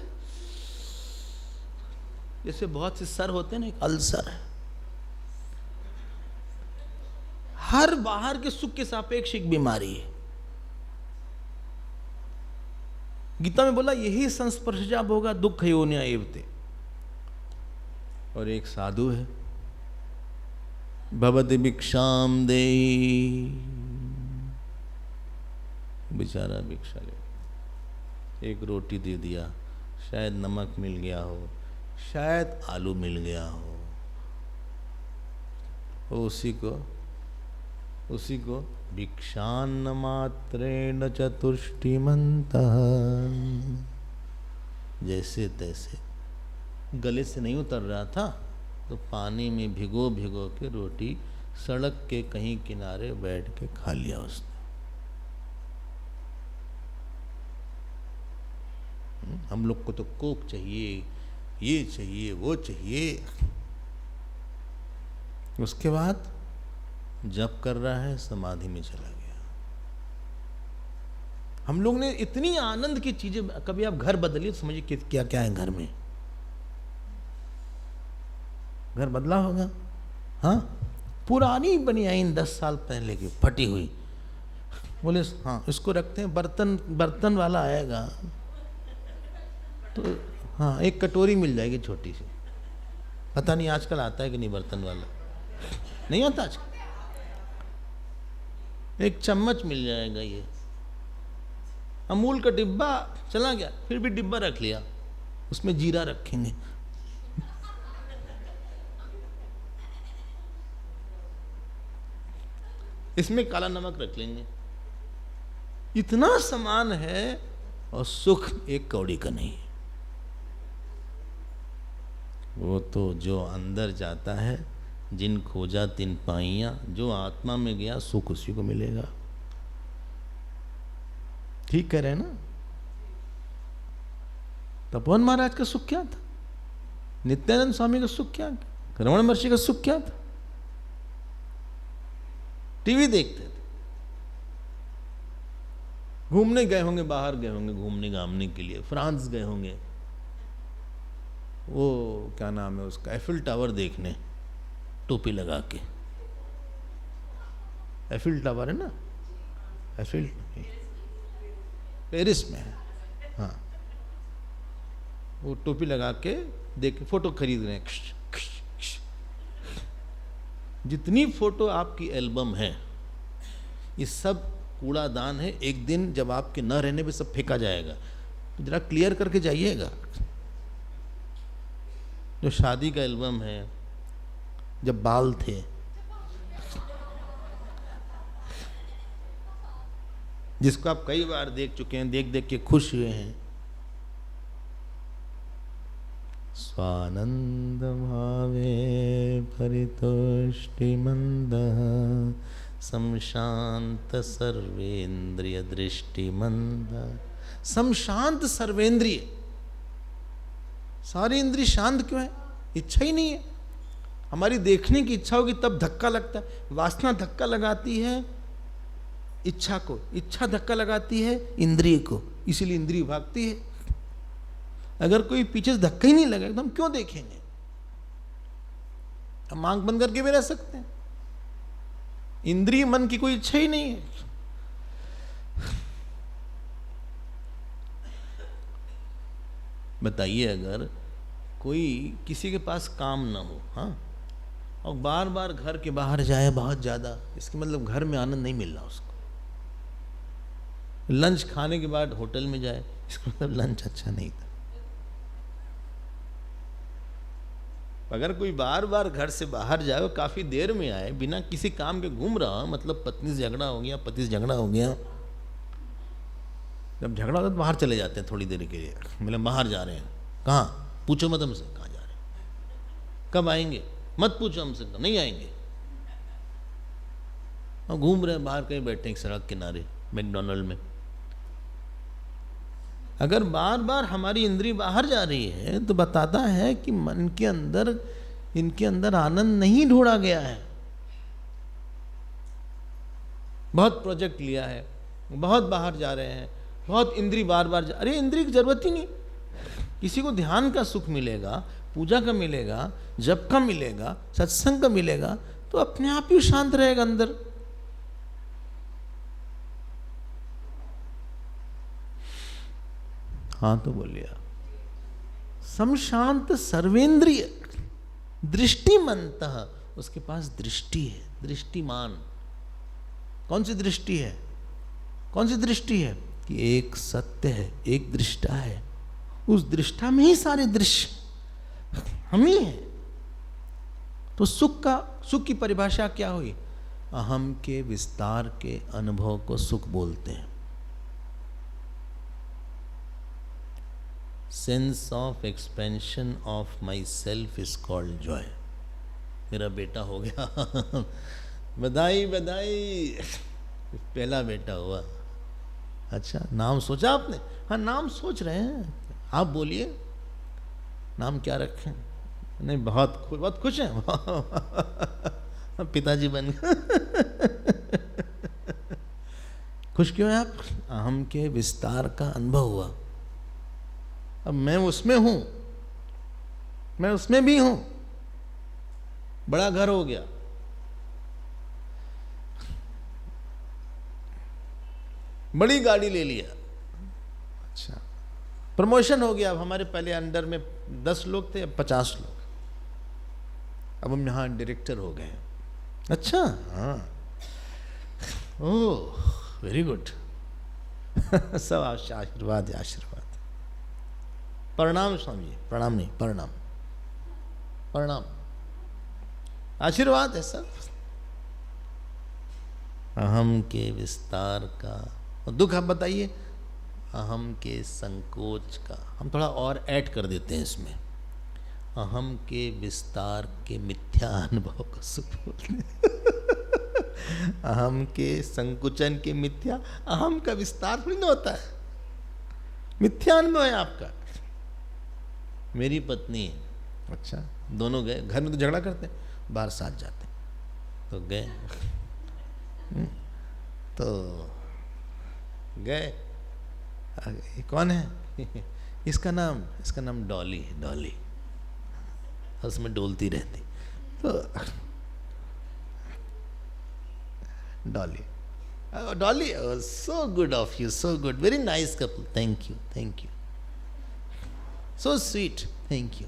जैसे बहुत से सर होते हैं ना, एक अल्सर। हर बाहर के सुख के सापेक्ष एक बीमारी है। गीता में बोला यही संस्पर्शजा भोगा दुख योनिया एवते। और एक साधु है, भवति भिक्षाम देहि, बेचारा भिक्षा ले, एक रोटी दे दिया, शायद नमक मिल गया हो, शायद आलू मिल गया हो, उसी को भिक्षान्न मात्रेण चतुष्टिमन्तः, जैसे तैसे, गले से नहीं उतर रहा था तो पानी में भिगो भिगो के रोटी सड़क के कहीं किनारे बैठ के खा लिया उसने। हम लोग को तो कोक चाहिए, ये चाहिए, वो चाहिए। उसके बाद जप कर रहा है, समाधि में चला गया। हम लोग ने इतनी आनंद की चीजें, कभी आप घर बदलिए तो समझिए कि क्या क्या है घर में। घर बदला होगा, हाँ, पुरानी बनियाइन 10 साल पहले की फटी हुई, बोले हाँ इसको रखते हैं, बर्तन वाला आएगा तो हाँ एक कटोरी मिल जाएगी छोटी सी। पता नहीं आजकल आता है कि नहीं, बर्तन वाला नहीं आता आजकल। एक चम्मच मिल जाएगा, ये अमूल का डिब्बा चला गया, फिर भी डिब्बा रख लिया, उसमें जीरा रखेंगे। इसमें काला नमक रख लेंगे। इतना सामान है और सुख एक कौड़ी का नहीं। वो तो जो अंदर जाता है, जिन खोजा तिन पाइयां, जो आत्मा में गया सुख उसी को मिलेगा। ठीक कह रहे हैं ना? तपोवन महाराज का सुख क्या था? नित्यानंद स्वामी का सुख क्या था? रमण महर्षि का सुख क्या था? टीवी देखते थे, घूमने गए होंगे, बाहर गए होंगे घूमने घामने के लिए, फ्रांस गए होंगे, वो क्या नाम है उसका, एफिल टावर देखने, टोपी लगा के। एफिल टावर है ना, एफिल पेरिस में है, हाँ, वो टोपी लगा के देख, फोटो खरीद रहे हैं। जितनी फोटो आपकी एल्बम है, ये सब कूड़ादान है। एक दिन जब आपके न रहने पे सब फेंका जाएगा, तो जरा क्लियर करके जाइएगा। जो शादी का एल्बम है, जब बाल थे, जिसको आप कई बार देख चुके हैं, देख देख के खुश हुए हैं। स्वानंद भावे परितुष्टि मंदः समशांत सर्वेंद्रिय दृष्टि मंद। समशांत सर्वेंद्रिय, सारी इंद्रिय शांत क्यों है? इच्छा ही नहीं है। हमारी देखने की इच्छा होगी तब धक्का लगता है। वासना धक्का लगाती है इच्छा को, इच्छा धक्का लगाती है इंद्रिय को, इसीलिए इंद्रिय भागती है। अगर कोई पीछे से धक्का ही नहीं लगेगा तो हम क्यों देखेंगे? हम आंख बंद करके भी रह सकते हैं, इंद्रिय मन की कोई इच्छा ही नहीं है। बताइए, अगर कोई किसी के पास काम ना हो, हाँ, और बार बार घर के बाहर जाए बहुत ज़्यादा, इसके मतलब घर में आनंद नहीं मिल रहा उसको। लंच खाने के बाद होटल में जाए, इसका मतलब लंच अच्छा नहीं था। अगर कोई बार बार घर से बाहर जाए, काफ़ी देर में आए, बिना किसी काम के घूम रहा, मतलब पत्नी से झगड़ा हो गया, पति से झगड़ा हो गया, जब झगड़ा होता है तो बाहर चले जाते हैं थोड़ी देर के लिए, मतलब बाहर जा रहे हैं, कहाँ, पूछो मत हमसे कहाँ जा रहे हैं, कब आएंगे, मत पूछो हमसे, नहीं आएंगे। और घूम रहे हैं बाहर, कहीं बैठे हैं सड़क किनारे मैकडॉनल्ड में। अगर बार बार हमारी इंद्री बाहर जा रही है तो बताता है कि मन के अंदर, इनके अंदर आनंद नहीं ढूंढा गया है। बहुत प्रोजेक्ट लिया है, बहुत बाहर जा रहे हैं, बहुत इंद्री बार बार अरे इंद्री की जरूरत ही नहीं। किसी को ध्यान का सुख मिलेगा, पूजा का मिलेगा, जप का मिलेगा, सत्संग का मिलेगा, तो अपने आप ही शांत रहेगा अंदर। हाँ तो बोलिए, समशांत सर्वेंद्रिय दृष्टिमंतः, उसके पास दृष्टि है, दृष्टिमान। कौन सी दृष्टि है, कौन सी दृष्टि है कि एक सत्य है, एक दृष्टा है, उस दृष्टा में ही सारे दृश्य हम ही हैं। तो सुख की परिभाषा क्या हुई, अहम के विस्तार के अनुभव को सुख बोलते हैं। Sense of expansion of my self is called Joy. मेरा बेटा हो गया बधाई बधाई, पहला बेटा हुआ। अच्छा, नाम सोचा आपने? हाँ, नाम सोच रहे हैं, आप बोलिए नाम क्या रखें? नहीं, बहुत खुश हैं पिताजी बन गए खुश क्यों हैं आप? अहम के विस्तार का अनुभव हुआ। अब मैं उसमें हूं, मैं उसमें भी हूं, बड़ा घर हो गया, बड़ी गाड़ी ले लिया, अच्छा प्रमोशन हो गया। अब हमारे पहले अंडर में 10 लोग थे, अब 50 लोग, अब हम यहाँ डायरेक्टर हो गए। अच्छा, हाँ, ओह वेरी गुड सब आशीर्वाद है, आशीर्वाद। प्रणाम स्वामी जी, प्रणाम नहीं, प्रणाम, प्रणाम, आशीर्वाद है सब। अहम के विस्तार का, और दुख आप बताइए, अहम के संकोच का। हम थोड़ा और ऐड कर देते हैं इसमें, अहम के विस्तार के मिथ्या अनुभव का सुख बोलते हैं अहम के संकुचन के मिथ्या, अहम का विस्तार थोड़ी ना होता है, मिथ्या अनुभव है आपका। मेरी पत्नी है, अच्छा, दोनों गए, घर में तो झगड़ा करते हैं, बाहर साथ जाते हैं, तो गए तो गए, ये कौन है इसका नाम डॉली है, डॉली, उसमें डोलती रहती, तो Dolly, Dolly, so good of you, so good, very nice couple, thank you, thank you, so sweet, thank you,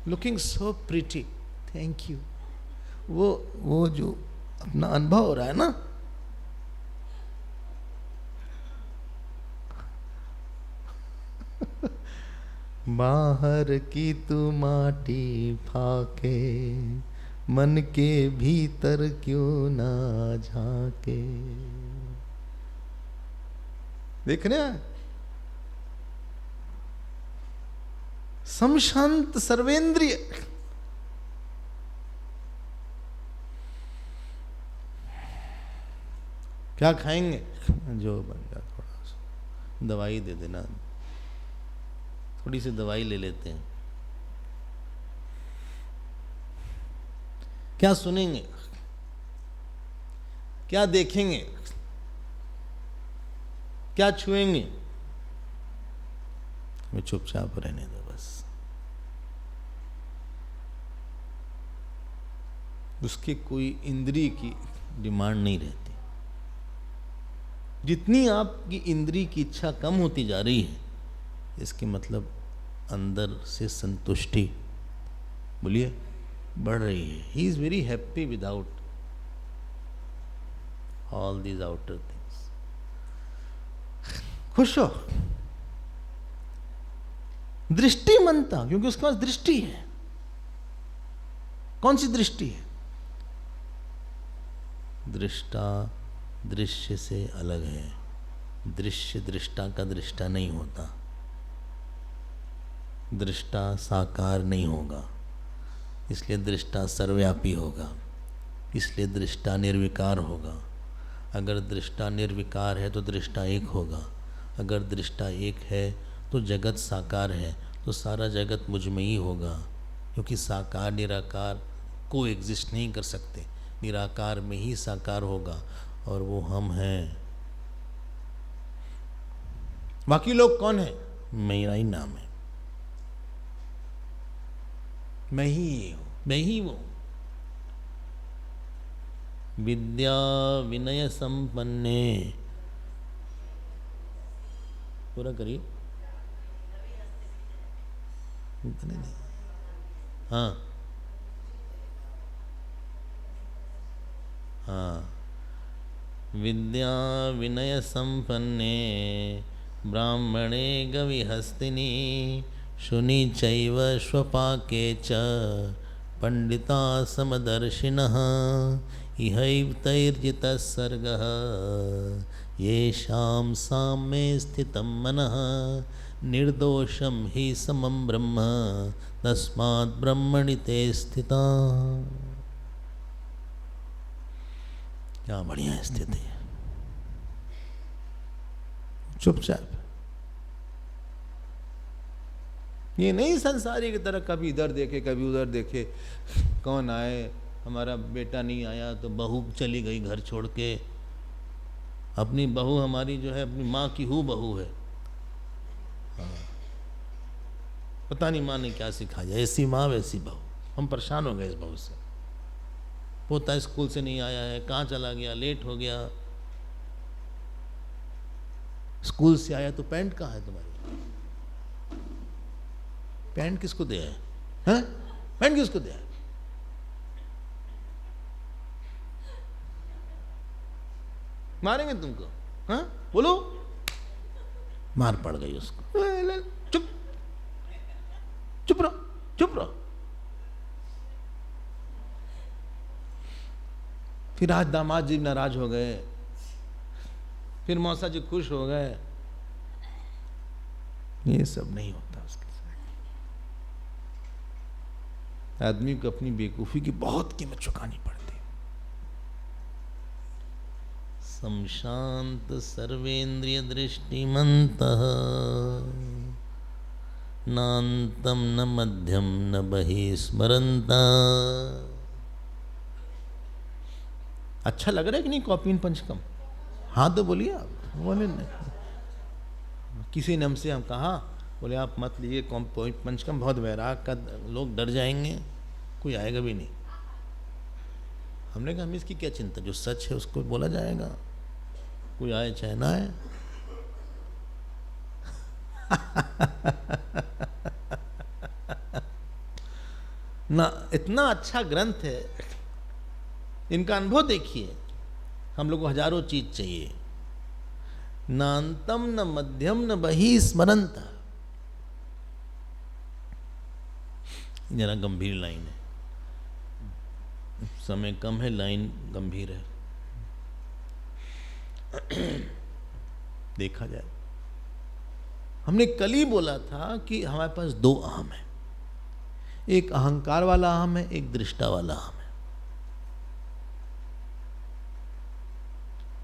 looking so pretty, thank you। वो जो अपना अनुभव हो रहा है ना, बाहर की तू माटी फाके, मन के भीतर क्यों ना झाके। देख रहे हैं, समशांत सर्वेंद्रिय। क्या खाएंगे? जो बन गया, थोड़ा सा दवाई दे देना, थोड़ी सी दवाई ले लेते हैं। क्या सुनेंगे, क्या देखेंगे, क्या छुएंगे? हमें चुपचाप रहने दो बस। उसके कोई इंद्रिय की डिमांड नहीं रहती। जितनी आपकी इंद्रिय की इच्छा कम होती जा रही है, इसके मतलब अंदर से संतुष्टि, बोलिए, बढ़ रही है। He is very happy without all these outer things. खुश हो, दृष्टिमंता, क्योंकि उसके पास दृष्टि है। कौन सी दृष्टि है? दृष्टा दृश्य से अलग है। दृश्य दृष्टा का दृष्टा नहीं होता। दृष्टा साकार नहीं होगा, इसलिए दृष्टा सर्वव्यापी होगा, इसलिए दृष्टा निर्विकार होगा। अगर दृष्टा निर्विकार है तो दृष्टा एक होगा। अगर दृष्टा एक है तो जगत साकार है, तो सारा जगत मुझ में ही होगा, क्योंकि साकार निराकार को एग्जिस्ट नहीं कर सकते। निराकार में ही साकार होगा, और वो हम हैं। बाकी लोग कौन है? मेरा ही नाम है, मैं ही हूं, मैं ही वो। विद्या विनय संपन्ने, पूरा करिए। हाँ हाँ। विद्या विनय संपन्ने ब्राह्मणे गविहस्तिनी शुनि चैव स्वपाके च पंडिता समदर्शिनः इहैव तैर्जितः सर्गः येषां साम्ये स्थितं मनः निर्दोषं हि समं ब्रह्म तस्मात् ब्रह्मणि ते स्थिता। क्या बढ़िया स्थिति है। चुपचाप, ये नहीं संसारी की तरह कभी इधर देखे कभी उधर देखे। कौन आए, हमारा बेटा नहीं आया तो बहू चली गई घर छोड़ के। अपनी बहू हमारी जो है अपनी माँ की हूँ बहू है। हाँ, पता नहीं माँ ने क्या सिखाया, ऐसी माँ वैसी बहू। हम परेशान हो गए इस बहू से। पोता स्कूल से नहीं आया है, कहाँ चला गया, लेट हो गया। स्कूल से आया तो पैंट कहाँ है तुम्हारी? पैंट किसको दिया है? हैं? पैंट किसको दिया है? मारेंगे तुमको, हाँ? बोलो। मार पड़ गई उसको। चुप चुप रहो, चुप रहो। फिर आज दामाद जी नाराज हो गए, फिर मौसा जी खुश हो गए। ये सब नहीं होता उसके साथ। आदमी को अपनी बेवकूफी की बहुत कीमत चुकानी पड़ती है। संशांत सर्वेन्द्रिय दृष्टिमन्तः नान्तं न मध्यम न बहिस्मरन्तः। अच्छा लग रहा है कि नहीं कॉपीन पंचकम? हाँ तो बोलिए आप। बोले नहीं, किसी ने हमसे हम कहा, बोले आप मत लीजिए कॉपीन पंचकम, बहुत वैराग का, लोग डर जाएंगे, कोई आएगा भी नहीं। हमने कहा हमें इसकी क्या चिंता, जो सच है उसको बोला जाएगा, कोई आए चाहे ना आए। ना इतना अच्छा ग्रंथ है, इनका अनुभव देखिए। हम लोग को हजारों चीज चाहिए। नान्तम न मध्यम न बहिस्मरन्तः। जरा गंभीर लाइन है, समय कम है, लाइन गंभीर है। देखा जाए, हमने कल ही बोला था कि हमारे पास दो अहम है। एक अहंकार वाला अहम है, एक दृष्टा वाला अहम है।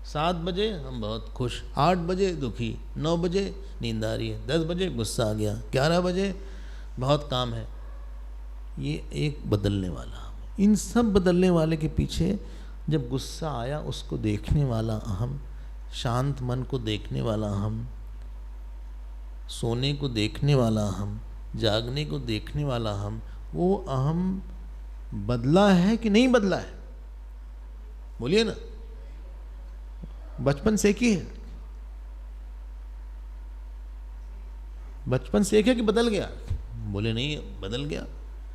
7 बजे हम बहुत खुश, 8 बजे दुखी, 9 बजे नींद आ रही है, 10 बजे गुस्सा आ गया, 11 बजे बहुत काम है। ये एक बदलने वाला अहम। इन सब बदलने वाले के पीछे जब गुस्सा आया उसको देखने वाला अहम, शांत मन को देखने वाला अहम, सोने को देखने वाला अहम, जागने को देखने वाला अहम, वो अहम बदला है कि नहीं बदला है? बोलिए ना। बचपन से एक ही है? बचपन से एक है कि बदल गया? बोले नहीं, बदल गया।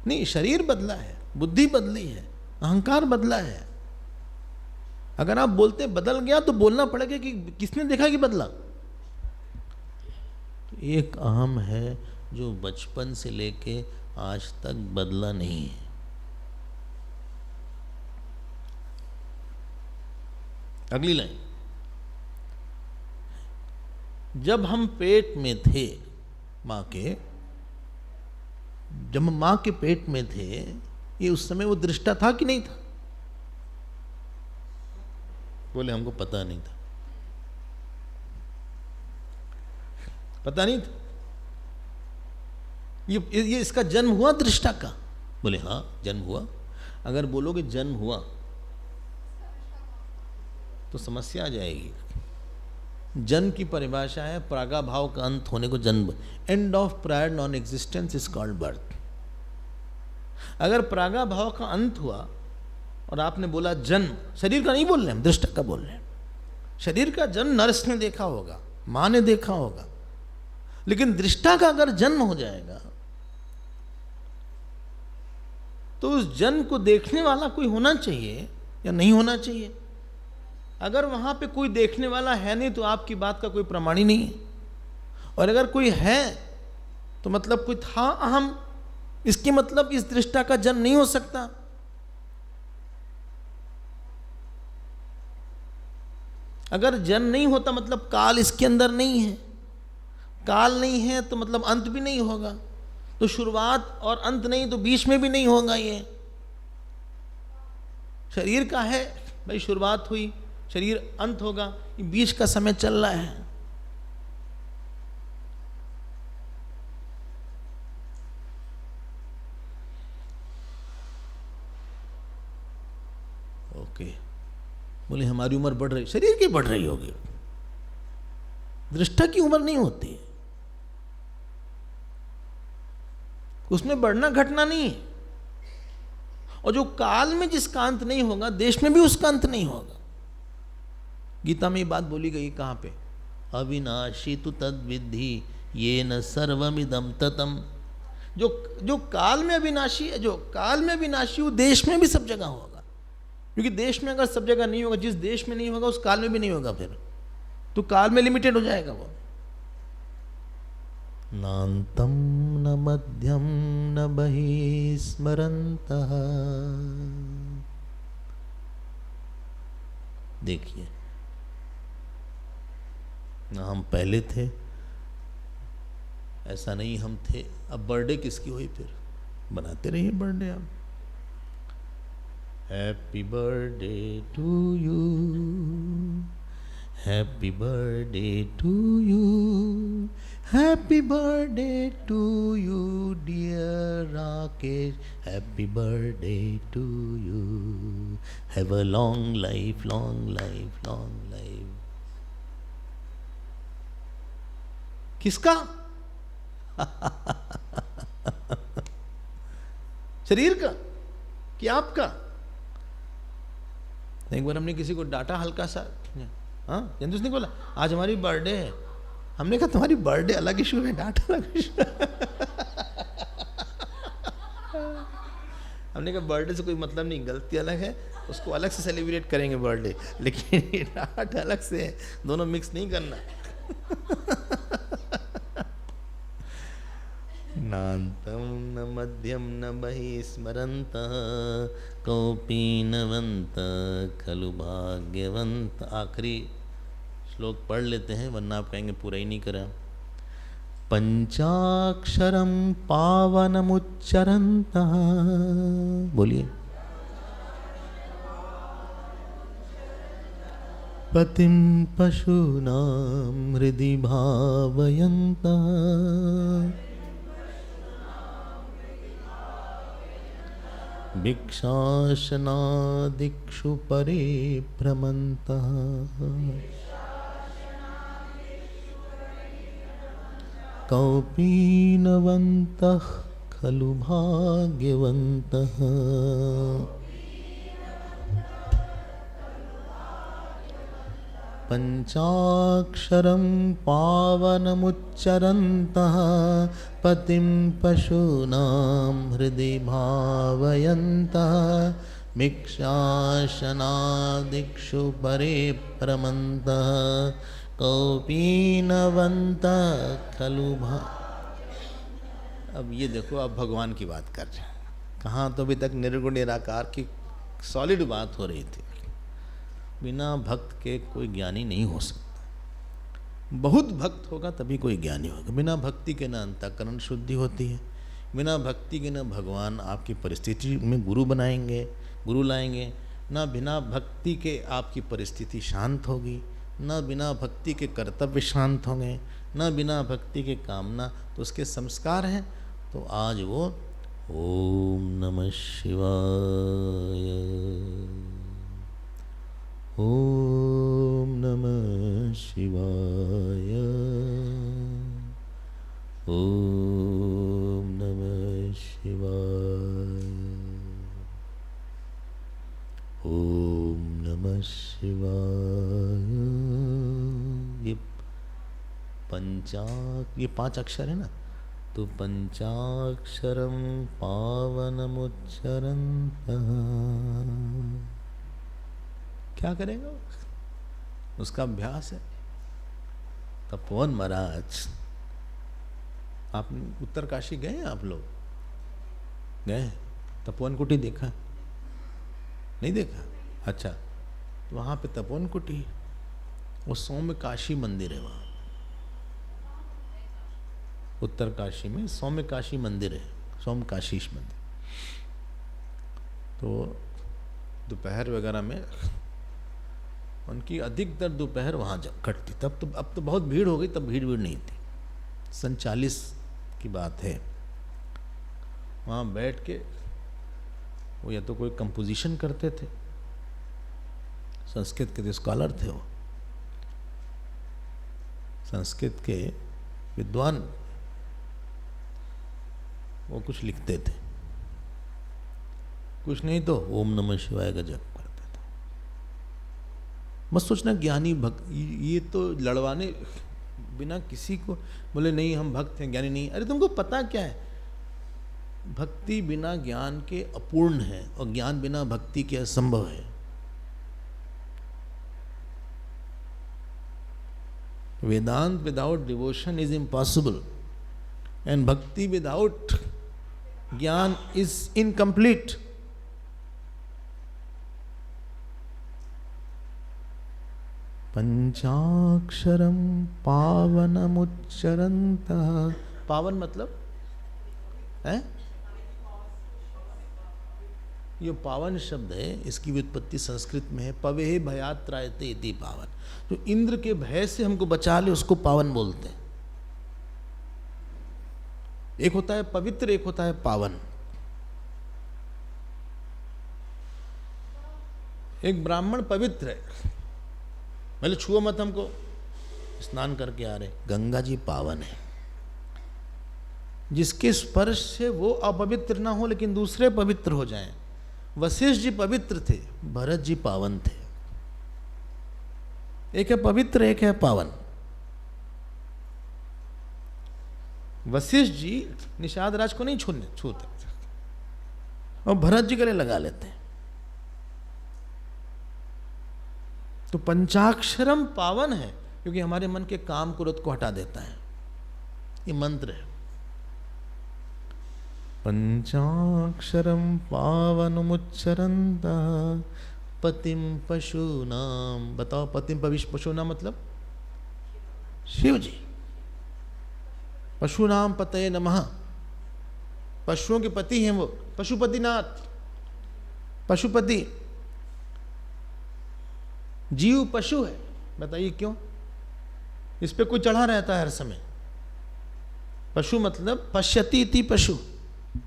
नहीं, शरीर बदला है, बुद्धि बदली है, अहंकार बदला है। अगर आप बोलते बदल गया तो बोलना पड़ेगा कि किसने देखा कि बदला। एक अहम है जो बचपन से लेके आज तक बदला नहीं है। अगली लाइन, जब हम पेट में थे मां के, जब हम मां के पेट में थे, ये उस समय वो दृष्टा था कि नहीं था? बोले हमको पता नहीं था। पता नहीं था। ये इसका जन्म हुआ दृष्टा का? बोले हाँ जन्म हुआ। अगर बोलोगे जन्म हुआ तो समस्या आ जाएगी। जन्म की परिभाषा है प्रागाभाव का अंत होने को जन्म। End of prior non existence is called birth. अगर प्रागाभाव का अंत हुआ और आपने बोला जन्म, शरीर का नहीं बोल रहे हम, दृष्टा का बोल रहे हैं। शरीर का जन्म नर्स ने देखा होगा, मां ने देखा होगा, लेकिन दृष्टा का अगर जन्म हो जाएगा तो उस जन्म को देखने वाला कोई होना चाहिए या नहीं होना चाहिए? अगर वहां पे कोई देखने वाला है नहीं तो आपकी बात का कोई प्रमाण ही नहीं है। और अगर कोई है तो मतलब कोई था अहम, इसके मतलब इस दृष्टा का जन्म नहीं हो सकता। अगर जन्म नहीं होता मतलब काल इसके अंदर नहीं है। काल नहीं है तो मतलब अंत भी नहीं होगा। तो शुरुआत और अंत नहीं तो बीच में भी नहीं होगा। ये शरीर का है भाई, शुरुआत हुई, शरीर अंत होगा, ये बीच का समय चल रहा है। ओके। बोले हमारी उम्र बढ़ रही, शरीर की बढ़ रही होगी, दृष्टा की उम्र नहीं होती। उसमें बढ़ना घटना नहीं है। और जो काल में जिसका अंत नहीं होगा, देश में भी उसका अंत नहीं होगा। गीता में ये बात बोली गई कहां पे? अविनाशी तु तद विद्धि ये न सर्वमिदं ततम। जो काल में अविनाशी है, जो काल में अविनाशी, वो देश में भी सब जगह होगा। क्योंकि देश में अगर सब जगह नहीं होगा, जिस देश में नहीं होगा उस काल में भी नहीं होगा, फिर तो काल में लिमिटेड हो जाएगा वो। नान्तं न मध्यम न बहिस्मरन्तः। देखिए ना, हम पहले थे, ऐसा नहीं हम थे। अब बर्थडे किसकी हुई? फिर बनाते रहिए बर्थडे आप। Happy birthday to you, happy birthday to you, happy birthday to you dear Rakesh, happy birthday to you, have a long life, long life, long life. किसका? शरीर का कि आपका? एक बार हमने किसी को डांटा हल्का सा, हाँ जंतु ने बोला आज हमारी बर्थडे है। हमने कहा तुम्हारी बर्थडे अलग इशू है, डांटा अलग इशू। हमने कहा बर्थडे से कोई मतलब नहीं, गलती अलग है, उसको अलग से सेलिब्रेट करेंगे बर्थडे, लेकिन डांट अलग से है, दोनों मिक्स नहीं करना। नान्तं न मध्यम न बहिस्मरन्तः कौपीनवन्तः खलु भाग्यवन्तः। आखिरी श्लोक पढ़ लेते हैं वरना आप कहेंगे पूरा ही नहीं करा। पंचाक्षरं पावनमुच्चरन्तः, बोलिए। पतिं पशूनां हृदि भावयन्तः भिक्षाशनादिक्षु परिभ्रमन्तः कौपीनवन्तः खलु भाग्यवन्तः। पंचाक्षरं पावनमुच्चरन्तः पतिं पशूनां हृदि भावयन्तः भिक्षाशनादिक्षु परे प्रमन्तः कौपीनवन्तः खलु अब ये देखो, अब भगवान की बात कर रहे हैं। कहाँ तो अभी तक निर्गुण निराकार की सॉलिड बात हो रही थी। बिना भक्त के कोई ज्ञानी नहीं हो सकता। बहुत भक्त होगा तभी कोई ज्ञानी होगा। बिना भक्ति के न अंतःकरण शुद्धि होती है, बिना भक्ति के न भगवान आपकी परिस्थिति में गुरु बनाएंगे, गुरु लाएंगे, न बिना भक्ति के आपकी परिस्थिति शांत होगी, न बिना भक्ति के कर्तव्य शांत होंगे, न बिना भक्ति के कामना। तो उसके संस्कार हैं। तो आज वो ओम नमः शिवाय, ओम नमः शिवाय, ओम नमः शिवाय, ओम नमः शिवाय। ये 5 अक्षर है ना। तो पंचाक्षरम पावनमुच्चरन्तः। क्या करेगा उसका अभ्यास है। तपोवन महाराज, आप उत्तरकाशी गए हैं? आप लोग गए? तपोवन कुटी देखा? नहीं देखा? अच्छा, तो वहाँ पे तपोवन कुटी, वो सौम्य काशी मंदिर है। वहाँ उत्तरकाशी में सौम्य काशी मंदिर है, सौम्य काशीश मंदिर। तो दोपहर वगैरह में उनकी अधिकतर दोपहर वहाँ कटती। तब तो, अब तो बहुत भीड़ हो गई, तब भीड़ नहीं थी। 47 की बात है। वहाँ बैठ के वो या तो कोई कंपोजिशन करते थे, संस्कृत के स्कॉलर थे, वो संस्कृत के विद्वान, वो कुछ लिखते थे, कुछ नहीं तो ओम नमः शिवाय का जप करते थे। मत सोचना ज्ञानी भक्त, ये तो लड़वाने बिना किसी को बोले नहीं हम भक्त हैं, ज्ञानी नहीं। अरे तुमको पता क्या है, भक्ति बिना ज्ञान के अपूर्ण है और ज्ञान बिना भक्ति के असंभव है। Vedanta without devotion is impossible and bhakti without jnana is incomplete. पंचाक्षरम पावनमुच्चरन्तः। पावन मतलब है, ये पावन शब्द है, इसकी व्युत्पत्ति संस्कृत में है पवेह भयात् त्रायते इति पावन। जो इंद्र के भय से हमको बचा ले उसको पावन बोलते हैं। एक होता है पवित्र, एक होता है पावन। एक ब्राह्मण पवित्र है, मतलब छुओ मत हमको, स्नान करके आ रहे, गंगा जी पावन है। जिसके स्पर्श से वो अपवित्र ना हो लेकिन दूसरे पवित्र हो जाएं। वशिष्ठ जी पवित्र थे, भरत जी पावन थे। एक है पवित्र, एक है पावन। वशिष्ठ जी निषाद राज को नहीं छूते और भरत जी गले लगा लेते हैं। तो पंचाक्षरम पावन है क्योंकि हमारे मन के काम क्रोध को हटा देता है। ये मंत्र है। पंचाक्षरम पावनमुच्चरन्तः पतिम पशूनाम। बताओ, पतिम पशूनाम मतलब शिव जी। पशुनाम पतये नमः। पशुओं के पति हैं वो, पशुपतिनाथ, पशुपति। जीव पशु है, बताइए क्यों? इस पे कोई चढ़ा रहता है हर समय। पशु मतलब पश्यति इति पशु,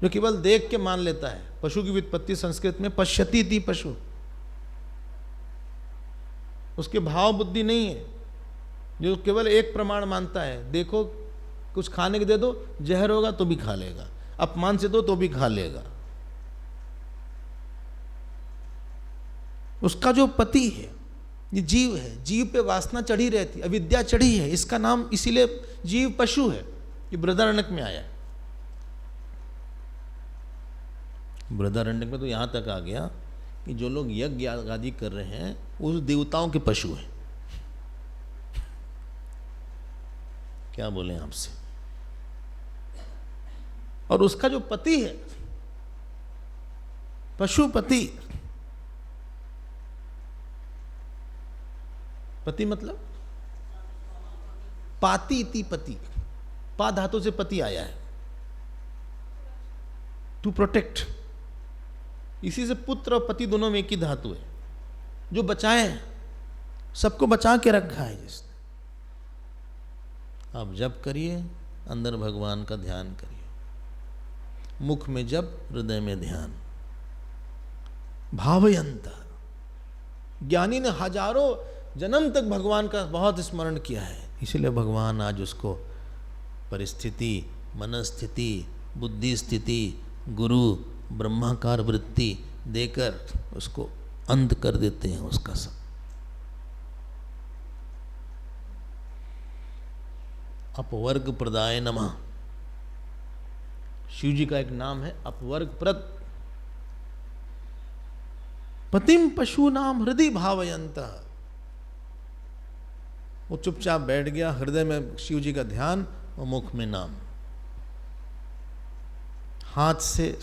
जो केवल देख के मान लेता है। पशु की व्युत्पत्ति संस्कृत में पश्यति इति पशु। उसके भाव बुद्धि नहीं है, जो केवल एक प्रमाण मानता है। देखो कुछ खाने के दे दो, जहर होगा तो भी खा लेगा। अपमान से दो तो भी खा लेगा। उसका जो पति है ये जीव है, जीव पे वासना चढ़ी रहती, अविद्या चढ़ी है, इसका नाम इसीलिए जीव पशु है। ये बृहदारण्यक में आया है। बृहदारण्यक में तो यहां तक आ गया कि जो लोग यज्ञ आदि कर रहे हैं उस देवताओं के पशु हैं। क्या बोले आपसे। और उसका जो पति है पशुपति, पति मतलब पाति इति पति, पा धातु से पति आया है, टू प्रोटेक्ट। इसी से पुत्र और पति दोनों में एक ही धातु है, जो बचाए, सबको बचा के रखा है जिसने। आप जप करिए, अंदर भगवान का ध्यान करिए, मुख में जप, हृदय में ध्यान। भावयंत, ज्ञानी ने हजारों जन्म तक भगवान का बहुत स्मरण किया है, इसलिए भगवान आज उसको परिस्थिति, मनस्थिति, बुद्धि स्थिति, गुरु, ब्रह्माकार वृत्ति देकर उसको अंत कर देते हैं उसका सब। अपवर्ग प्रदाय नमः, शिव जी का एक नाम है अपवर्ग प्रद। पतिम पशु नाम हृदय भावयंत, वो चुपचाप बैठ गया, हृदय में शिव जी का ध्यान और मुख में नाम, हाथ से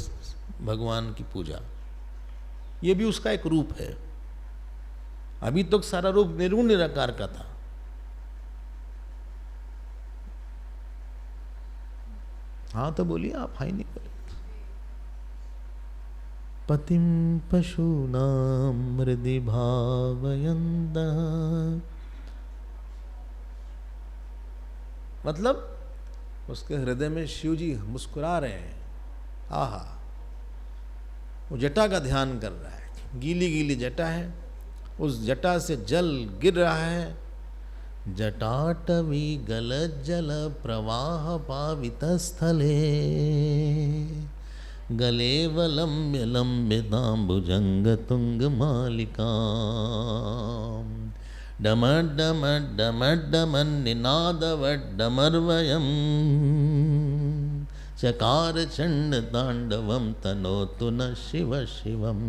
भगवान की पूजा। ये भी उसका एक रूप है। अभी तो सारा रूप निर्गुण निराकार का था। हाँ तो बोलिए आप, हाई नहीं बोले। पतिम पशूनाम हृदि भावयन्त, मतलब उसके हृदय में शिव जी मुस्कुरा रहे हैं। आहा, वो जटा का ध्यान कर रहा है, गीली गीली जटा है, उस जटा से जल गिर रहा है। जटाटवी गलज्जल प्रवाह पावित स्थले, गलेवलम्ब्य लम्बिताम्बुजंग तुंग मालिका, डमड्डमड्डमड्डमन्निनादवड्डमर्वयम्, चकार चंड तांडवम तनोतु न शिव शिवम।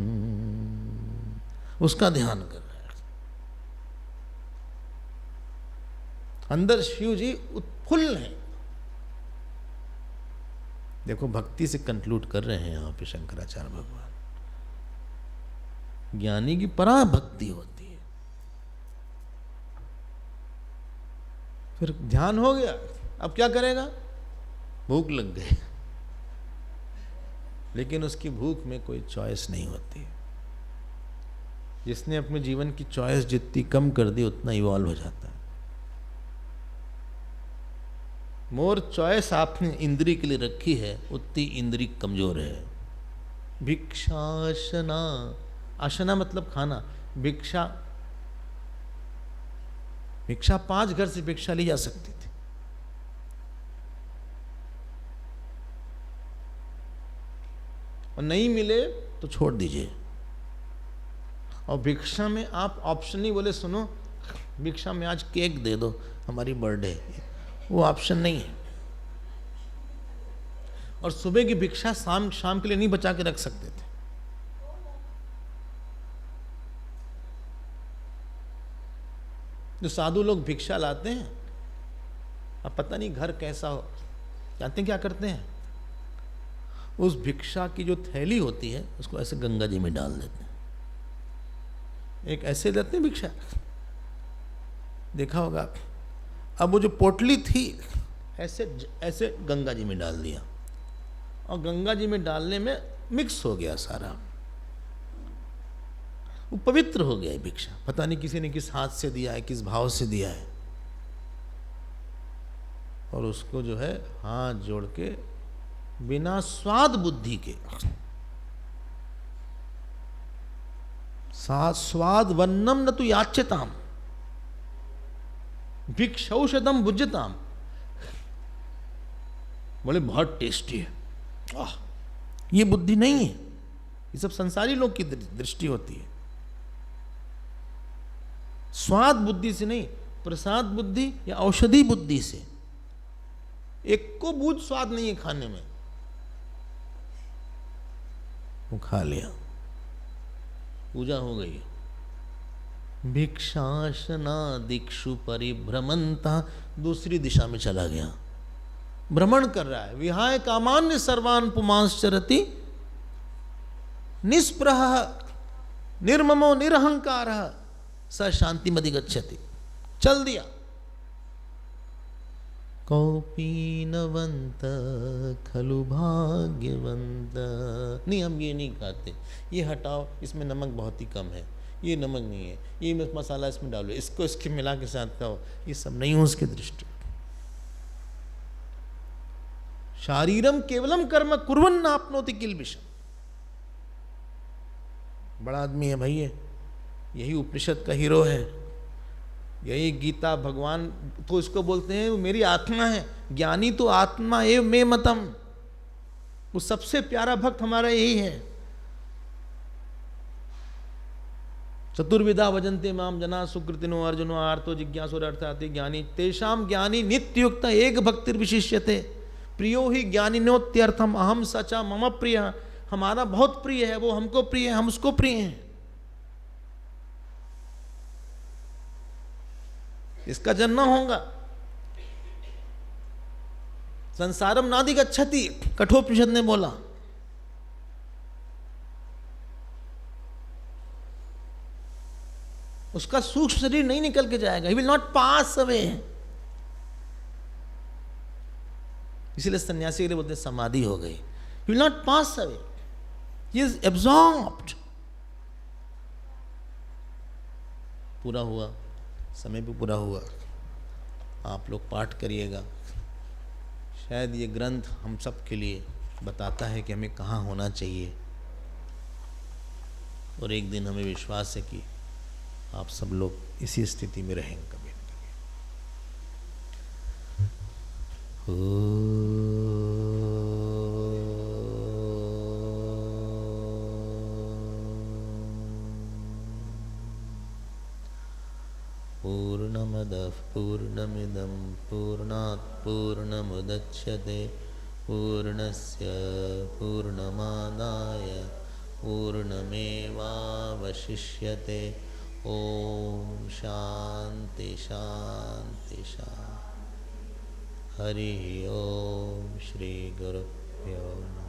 उसका ध्यान कर रहा है। अंदर शिव जी उत्फुल्ल हैं। देखो भक्ति से कंक्लूड कर रहे हैं यहाँ पे शंकराचार्य भगवान। ज्ञानी की परा भक्ति होती है। फिर ध्यान हो गया, अब क्या करेगा? भूख लग गई, लेकिन उसकी भूख में कोई चॉइस नहीं होती। जिसने अपने जीवन की चॉइस जितनी कम कर दी उतना इवॉल्व हो जाता है। मोर चॉइस आपने इंद्री के लिए रखी है, उतनी इंद्री कमजोर है। भिक्षाशना, आशना मतलब खाना, भिक्षा, भिक्षा 5 घर से भिक्षा ली जा सकती थी। और नहीं मिले तो छोड़ दीजिए। और भिक्षा में आप ऑप्शन नहीं बोले, सुनो भिक्षा में आज केक दे दो, हमारी बर्थडे, वो ऑप्शन नहीं है। और सुबह की भिक्षा शाम के लिए नहीं बचा के रख सकते थे। जो साधु लोग भिक्षा लाते हैं, अब पता नहीं घर कैसा हो, जानते हैं क्या करते हैं? उस भिक्षा की जो थैली होती है उसको ऐसे गंगा जी में डाल देते हैं। एक ऐसे देते हैं भिक्षा, देखा होगा। अब वो जो पोटली थी ऐसे ऐसे गंगा जी में डाल दिया, और गंगा जी में डालने में मिक्स हो गया सारा, वो पवित्र हो गया है भिक्षा। पता नहीं किसी ने किस हाथ से दिया है, किस भाव से दिया है। और उसको जो है हाथ जोड़ के बिना स्वाद बुद्धि के, स्वाद वन्नम न तु याच्यताम भिक्षौषधम भुज्यताम, बोले बहुत टेस्टी है, ये बुद्धि नहीं है। ये सब संसारी लोग की दृष्टि होती है। स्वाद बुद्धि से नहीं, प्रसाद बुद्धि या औषधि बुद्धि से। एक को बूझ स्वाद नहीं है खाने में, वो खा लिया, पूजा हो गई। भिक्षासना दिक्षु परिभ्रमंता, दूसरी दिशा में चला गया, भ्रमण कर रहा है। विहाय कामान्य सर्वान पुमांश्चरति निस्पृह निर्ममो निरहंकार स शांति मधिगच्छति। चल दिया। कौपीनवंत खलु भाग्यवंत, नहीं हम ये नहीं खाते, ये हटाओ, इसमें नमक बहुत ही कम है, ये नमक नहीं है, ये मसाला इसमें डालो, इसको इसके मिला के साथ खाओ, ये सब नहीं हो उसकी दृष्टि। शारीरम केवलम कर्म कुर्वन् नाप्नोति किल्बिषम्। बड़ा आदमी है भाई, यही उपनिषद का हीरो है, यही गीता भगवान तो इसको बोलते हैं मेरी आत्मा है। ज्ञानी तो आत्मा एव मे मतम, वो सबसे प्यारा भक्त हमारा यही है। चतुर्विधा भजन्ते माम जना सुकृतिनो अर्जुनो आर्तो जिज्ञासुरर्थार्थी ज्ञानी तेषाम ज्ञानी नित्युक्त एक भक्तिर विशिष्यते प्रियो ही ज्ञानिनोत्यर्थम अहम सचा मम प्रिय। हमारा बहुत प्रिय है, वो हमको प्रिय है, हम उसको प्रिय हैं। इसका जन्म होगा। संसारम नादि गच्छति, कठोपनिषद ने बोला। उसका सूक्ष्म शरीर नहीं निकल के जाएगा, he will not pass away. इसीलिए सन्यासी के लिए बोलते हैं समाधि हो गई, he will not pass away, he is absorbed. पूरा हुआ, समय भी पूरा हुआ। आप लोग पाठ करिएगा, शायद ये ग्रंथ हम सब के लिए बताता है कि हमें कहाँ होना चाहिए, और एक दिन हमें विश्वास है कि आप सब लोग इसी स्थिति में रहेंगे कभी न कभी। पूर्णमदः पूर्णमिदं पूर्णात् पूर्णमुदच्यते पूर्णस्य पूर्णमादाय पूर्णमेवावशिष्यते। ओम शांति शांति शांति। हरि ओम श्री गुरुभ्यो नमः।